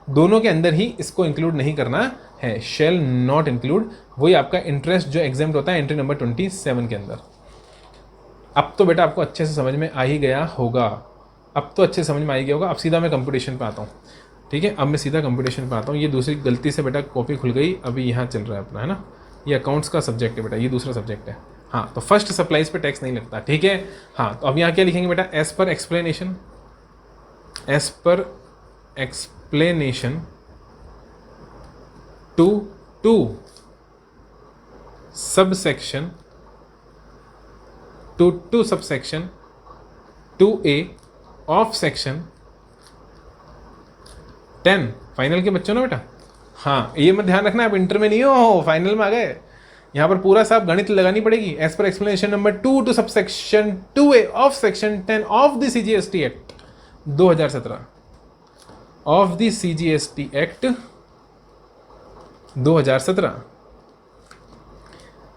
दोनों के अंदर ही इसको इंक्लूड नहीं करना है, शेल नॉट इंक्लूड। वही आपका इंटरेस्ट जो एग्जाम्प्ट होता है एंट्री नंबर 27 के अंदर। अब तो बेटा आपको अच्छे से समझ में आ ही गया होगा, अब तो अच्छे से समझ में आ ही गया होगा। अब सीधा मैं कंप्यूटेशन पे आता हूँ, ठीक है। अब मैं सीधा कंप्यूटेशन पे आता हूँ। ये दूसरी गलती से बेटा कॉपी खुल गई, अभी यहाँ चल रहा है अपना, है ना, ये अकाउंट्स का सब्जेक्ट है बेटा, ये दूसरा सब्जेक्ट है। हाँ, तो फर्स्ट सप्लाईज पे टैक्स नहीं लगता, ठीक है। हाँ, तो अब यहाँ क्या लिखेंगे बेटा, as per explanation to subsection 2A of section 10, final के बच्चों ना बेटा। हाँ, ये मत ध्यान रखना, आप इंटर में नहीं हो, फाइनल में आ गए। यहाँ पर पूरा साहब गणित लगानी पड़ेगी। As per explanation number 2 to subsection 2A of section 10 of the CGST act 2017, of the CGST act 2017,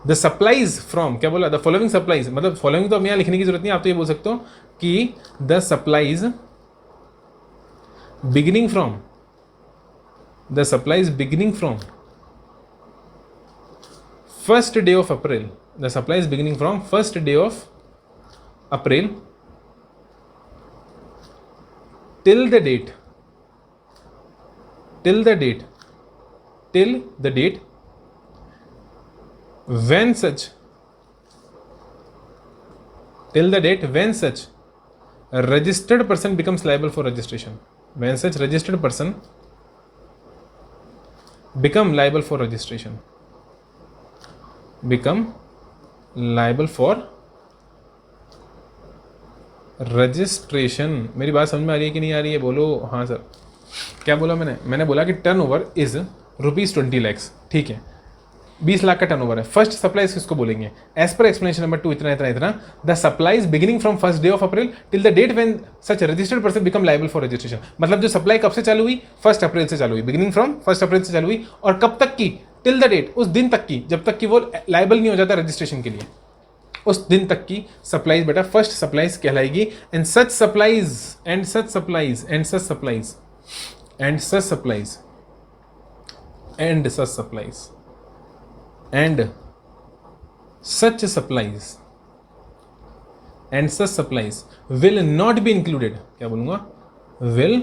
the supplies from, क्या बोला, द फॉलोइंग सप्लाईज, मतलब फॉलोइंग तो अब यहाँ लिखने की जरूरत नहीं, आप तो ये बोल सकते हो कि the supplies beginning from, the supplies beginning from first day of April, the supplies beginning from first day of April till the date when such registered person becomes liable for registration, when such registered person become liable for registration, become liable for registration. मेरी बात समझ में आ रही है कि नहीं आ रही है, बोलो हाँ सर। क्या बोला मैंने बोला कि टर्नओवर इज ₹20 लाख, ठीक है, 20 लाख का टर्नओवर है। फर्स्ट सप्लाईज किसको बोलेंगे, एज पर एक्सप्लेनेशन नंबर 2 इतना the supplies beginning from first day of April till the date when such registered person become liable for registration. मतलब जो सप्लाई कब से चालू हुई, 1 अप्रैल से चालू हुई, बिगिनिंग फ्रॉम 1 अप्रैल से चालू हुई, और कब तक की, टिल द डेट, उस दिन तक की जब तक कि वो लायबल नहीं हो जाता रजिस्ट्रेशन के लिए, उस दिन तक की सप्लाईज बेटा फर्स्ट सप्लाईज कहलाएगी। And such supplies will not be included, क्या बोलूंगा, will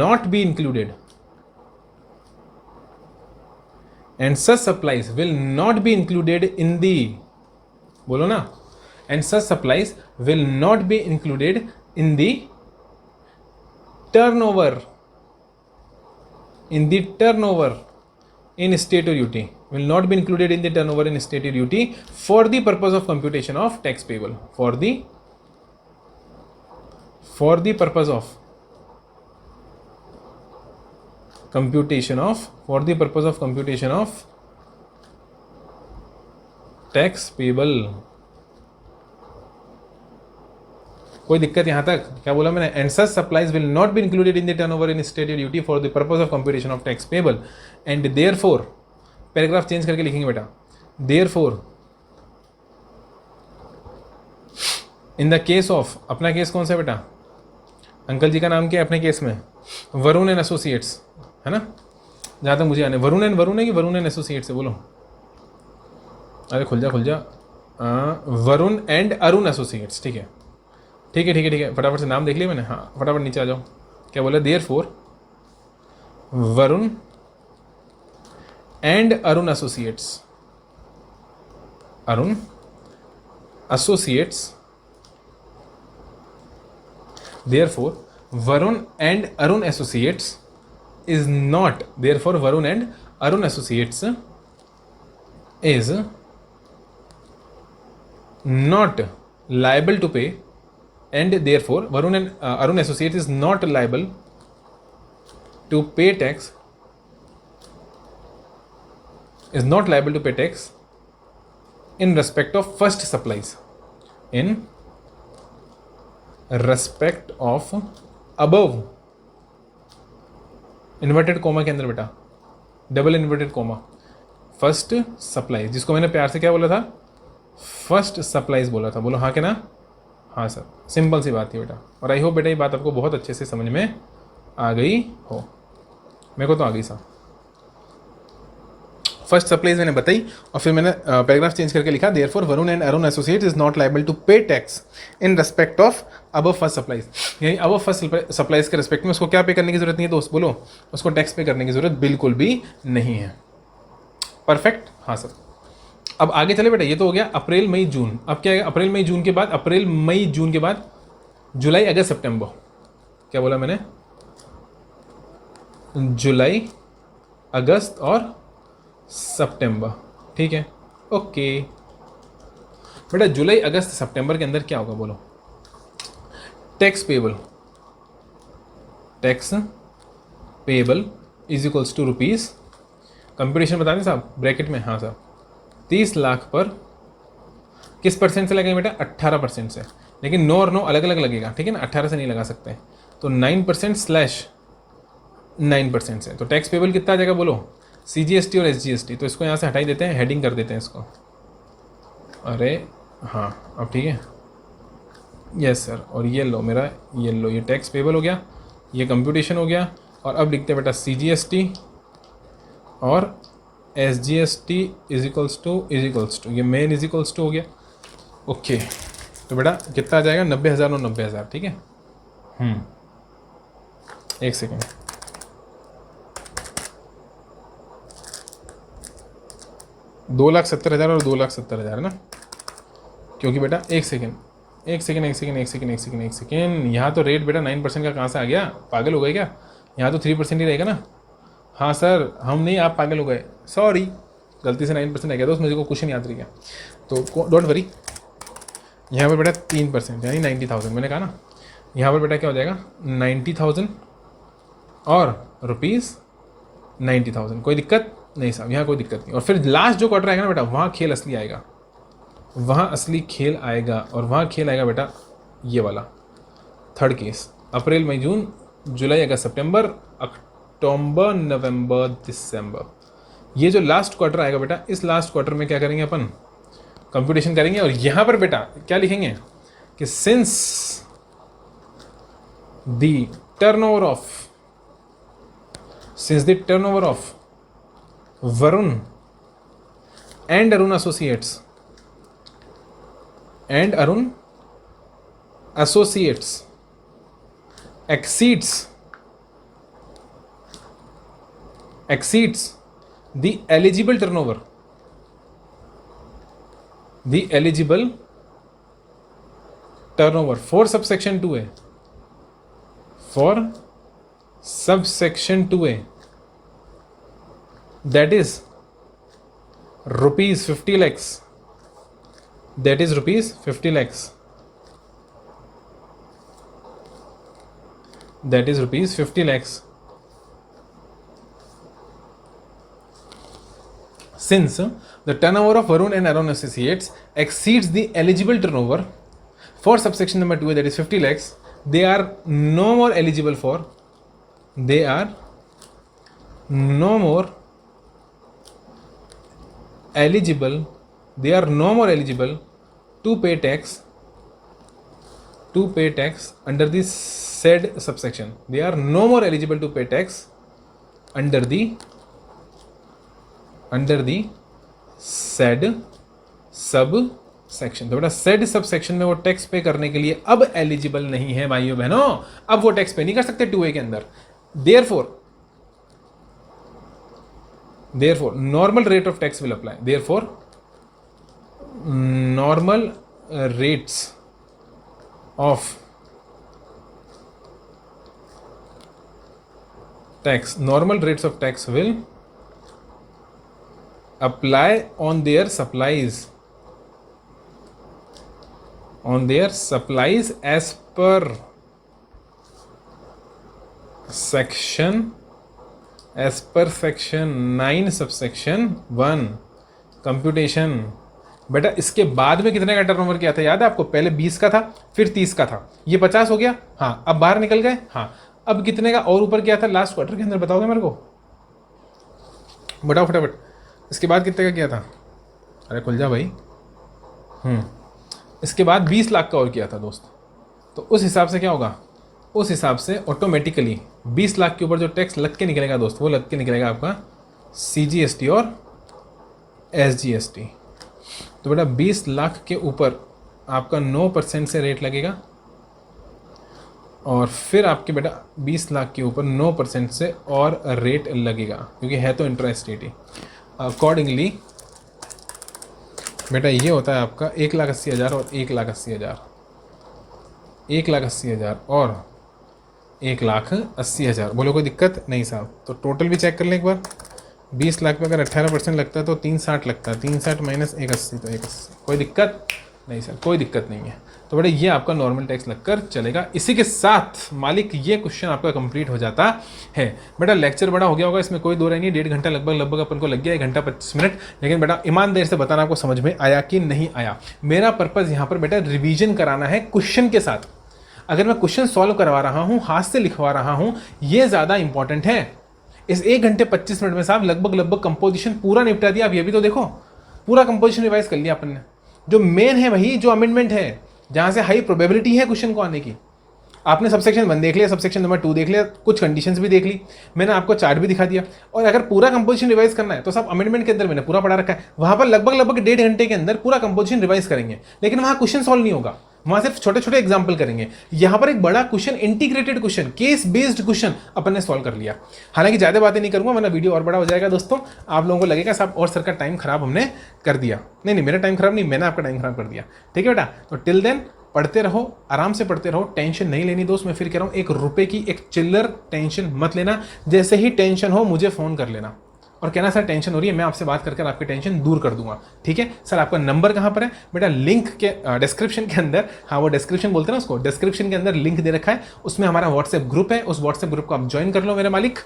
not be included, and such supplies will not be included in the, बोलो ना, and such supplies will not be included in the turnover in state or UT, will not be included in the turnover in state or UT for the purpose of computation of tax payable, for the purpose of computation of tax payable. कोई दिक्कत यहां तक, क्या बोला मैंने, and such supplies will not be included in the turnover in state और UT for the purpose of computation of tax payable, and therefore, paragraph change करके लिखेंगे बेटा, therefore in the case of, अपना केस कौन सा बेटा, uncle जी का नाम क्या है अपने केस में, वरुण एंड एसोसिएट्स, है ना, जहां तक मुझे आने, वरुण है कि वरुण एंड एसोसिएट्स है, बोलो, अरे खुल जा, वरुण एंड अरुण एसोसिएट्स, ठीक है, ठीक है ठीक है ठीक है, फटाफट से नाम देख लिया मैंने। हाँ फटाफट नीचे आ जाओ। क्या बोला? Therefore Varun and Arun associates, Arun associates, therefore Varun and Arun Associates is not, therefore Varun and Arun Associates is not liable to pay, and therefore Varun and Arun Associates is not liable to pay tax, is not liable to pay tax in respect of first supplies, in respect of above inverted coma के अंदर बेटा, double inverted coma, first supply, जिसको मैंने प्यार से क्या बोला था? फर्स्ट सप्लाईज बोला था। बोलो हाँ के ना? हाँ सर, सिंपल सी बात थी बेटा। और आई होप बेटा ये बात आपको बहुत अच्छे से समझ में आ गई हो। मेरे को तो आ गई सर। फर्स्ट सप्लाईज मैंने बताई और फिर मैंने पैराग्राफ चेंज करके लिखा therefore Varun and Arun associates is not liable to pay tax in respect of above first supplies. यानी अबव फर्स्ट सप्लाईज के रेस्पेक्ट में उसको क्या पे करने की जरूरत नहीं है दोस्त? बोलो, उसको टैक्स पे करने की जरूरत बिल्कुल भी नहीं है। परफेक्ट, हाँ सर। अब आगे चले बेटा, ये तो हो गया अप्रैल मई जून। अब क्या है? अप्रैल मई जून के बाद, अप्रैल मई जून के बाद जुलाई अगस्त सितंबर। क्या बोला मैंने? जुलाई अगस्त और सितंबर, ठीक है, ओके बेटा। जुलाई अगस्त सितंबर के अंदर क्या होगा? बोलो, tax payable, tax payable is equals to rupees, computation बता दें साहब ब्रैकेट में? हाँ साहब, 30 लाख पर किस परसेंट से लगेगा बेटा? 18% से। लेकिन 9 और 9 अलग अलग लगेगा, ठीक है ना, 18 से नहीं लगा सकते। तो 9% स्लैश 9% से, तो टैक्स पेबल कितना आ जाएगा? बोलो, CGST और SGST। तो इसको यहाँ से हटाई देते हैं, हेडिंग कर देते हैं इसको। अरे हाँ, अब ठीक है, यस सर। और ये लो मेरा, ये लो, ये टैक्स पेबल हो गया, ये कंप्यूटेशन हो गया। और अब लिखते हैं बेटा CGST और SGST इज इक्वल्स टू ये मेन इज इक्वल्स टू हो गया, ओके। तो बेटा कितना आ जाएगा? 90,000 और 90,000, ठीक है। एक सेकेंड, दो 2,70,000 और 2,70,000 है ना? क्योंकि बेटा एक सेकेंड, यहाँ तो रेट बेटा 9% का कहाँ से आ गया? पागल हो गए क्या? यहाँ तो 3% ही रहेगा ना। हाँ सर, हम नहीं, आप पागल हो गए, सॉरी, गलती से 9% आ गया दोस्त, मुझे को क्वेश्चन याद रह गया। तो डोंट वरी, यहाँ पर बेटा 3% यानी 90,000 मैंने कहा ना। यहाँ पर बेटा क्या हो जाएगा? 90,000 और रुपीज़ 90,000। कोई दिक्कत नहीं साहब, यहाँ कोई दिक्कत नहीं। और फिर लास्ट जो क्वार्टर आएगा ना बेटा, वहाँ खेल असली आएगा, वहाँ असली खेल आएगा। और वहाँ खेल आएगा बेटा ये वाला थर्ड केस, अप्रैल मई जून जुलाई अगस्त सितंबर अक्टूबर नवंबर दिसंबर। ये जो लास्ट क्वार्टर आएगा बेटा, इस लास्ट क्वार्टर में क्या करेंगे अपन? कंप्यूटेशन करेंगे। और यहाँ पर बेटा क्या लिखेंगे कि since the turnover of Varun and Arun Associates exceeds the eligible turnover, for subsection 2A, that is rupees 50 lakhs, that is rupees 50 lakhs, that is rupees 50 lakhs. Since the turnover of Varun and Arun Associates exceeds the eligible turnover for subsection number 2, that is 50 lakhs, they are no more eligible to pay tax under the said subsection. They are no more eligible to pay tax under the said subsection. Section. तो बेटा said sub section में वो tax पे करने के लिए अब eligible नहीं है भाइयों बहनों, अब वो टैक्स पे नहीं कर सकते 2A के अंदर। Therefore normal rate of tax will apply. Therefore normal rates of tax, normal rates of tax will apply on their supplies as per section 9 subsection 1 computation। बेटा इसके बाद में कितने का टर्नओवर किया था याद है आपको? पहले 20 का था, फिर 30 का था, ये 50 हो गया। हाँ अब बाहर निकल गए। हाँ अब कितने का और ऊपर किया था लास्ट क्वार्टर के अंदर, बताओगे मेरे को? बताओ फटाफट। इसके बाद कितने का किया था? अरे खुल जा भाई। इसके बाद 20 लाख का और किया था दोस्त। तो उस हिसाब से क्या होगा? उस हिसाब से ऑटोमेटिकली 20 लाख के ऊपर जो टैक्स लग के निकलेगा दोस्त, वो लग के निकलेगा आपका CGST और SGST। तो बेटा 20 लाख के ऊपर आपका 9% से रेट लगेगा, और फिर आपके बेटा 20 लाख के ऊपर 9% से और रेट लगेगा, क्योंकि है तो इंट्रा स्टेट ही। अकॉर्डिंगली बेटा ये होता है आपका 1,80,000 और 1,80,000, 1,80,000 और 1,80,000। बोलो कोई दिक्कत नहीं साहब? तो टोटल भी चेक कर लें एक बार। 20 लाख पे अगर 18% लगता है तो 360 लगता है, 360 माइनस 180 तो 180। कोई दिक्कत नहीं सर, कोई दिक्कत नहीं है। तो बेटा ये आपका नॉर्मल टैक्स लगकर चलेगा। इसी के साथ मालिक ये क्वेश्चन आपका कंप्लीट हो जाता है। बेटा लेक्चर बड़ा हो गया होगा, इसमें कोई दो राय नहीं। 1.5 घंटा लगभग अपन को लग गया, 1 घंटा 25 मिनट। लेकिन बेटा ईमानदारी से बताना आपको समझ में आया कि नहीं आया। मेरा पर्पज़ यहाँ पर बेटा रिविजन कराना है क्वेश्चन के साथ। अगर मैं क्वेश्चन सॉल्व करवा रहा हूँ, हाथ से लिखवा रहा हूँ, ये ज़्यादा इंपॉर्टेंट है। इस 1 घंटे 25 मिनट में साहब लगभग कंपोजिशन पूरा निपटा दिया। अब ये भी तो देखो, पूरा कंपोजिशन रिवाइज कर लिया अपन ने। जो मेन है वही, जो अमेंडमेंट है, जहां से हाई प्रोबेबिलिटी है क्वेश्चन को आने की। आपने सबसेक्शन 1 देख लिया, सबसेक्शन नंबर 2 देख लिया, कुछ कंडीशंस भी देख ली, मैंने आपको चार्ट भी दिखा दिया। और अगर पूरा कंपोजिशन रिवाइज करना है तो सब अमेंडमेंट के अंदर मैंने पूरा पढ़ा रखा है। वहां पर लगभग 1.5 घंटे के अंदर पूरा कंपोजिशन रिवाइज करेंगे, लेकिन वहां क्वेश्चन सॉल्व नहीं होगा, वहां सिर्फ छोटे छोटे एग्जाम्पल करेंगे। यहां पर एक बड़ा question, integrated question, case based question अपन ने सॉल्व कर लिया। हालांकि ज्यादा बातें नहीं करूंगा वरना वीडियो और बड़ा हो जाएगा दोस्तों। आप लोगों को लगेगा साहब और सर का टाइम खराब हमने कर दिया। नहीं, मेरा टाइम खराब नहीं, मैंने आपका टाइम खराब कर दिया। ठीक है बेटा? तो टिल देन पढ़ते रहो, आराम से पढ़ते रहो, टेंशन नहीं लेनी दोस्त। मैं फिर कह रहा हूँ, 1 रुपए की एक चिल्लर टेंशन मत लेना। जैसे ही टेंशन हो मुझे फ़ोन कर लेना और कहना सर टेंशन हो रही है, मैं आपसे बात करके आपकी टेंशन दूर कर दूंगा। ठीक है सर? आपका नंबर कहाँ पर है बेटा? लिंक के डिस्क्रिप्शन के अंदर, हाँ वो डिस्क्रिप्शन बोलते हैं ना उसको, डिस्क्रिप्शन के अंदर लिंक दे रखा है। उसमें हमारा व्हाट्सएप ग्रुप है, उस व्हाट्सएप ग्रुप को आप ज्वाइन कर लो मेरे मालिक।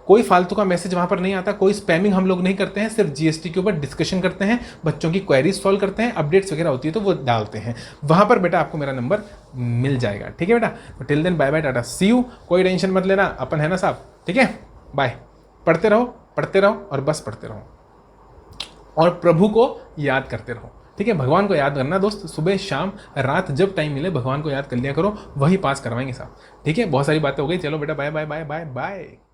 कोई फालतू का मैसेज वहां पर नहीं आता, कोई स्पैमिंग हम लोग नहीं करते हैं, सिर्फ जीएसटी के ऊपर डिस्कशन करते हैं, बच्चों की क्वेरीज सॉल्व करते हैं, अपडेट्स वगैरह होती है तो वो डालते हैं। वहां पर बेटा आपको मेरा नंबर मिल जाएगा। ठीक है बेटा? तो till then bye bye, tata, see you. कोई टेंशन मत लेना, अपन है ना साहब? ठीक है, बाय। पढ़ते रहो और बस पढ़ते रहो और प्रभु को याद करते रहो। ठीक है? भगवान को याद करना दोस्त, सुबह शाम रात जब टाइम मिले भगवान को याद कर लिया करो, वही पास करवाएंगे साहब। ठीक है? बहुत सारी बातें हो गई, चलो बेटा bye bye bye bye bye.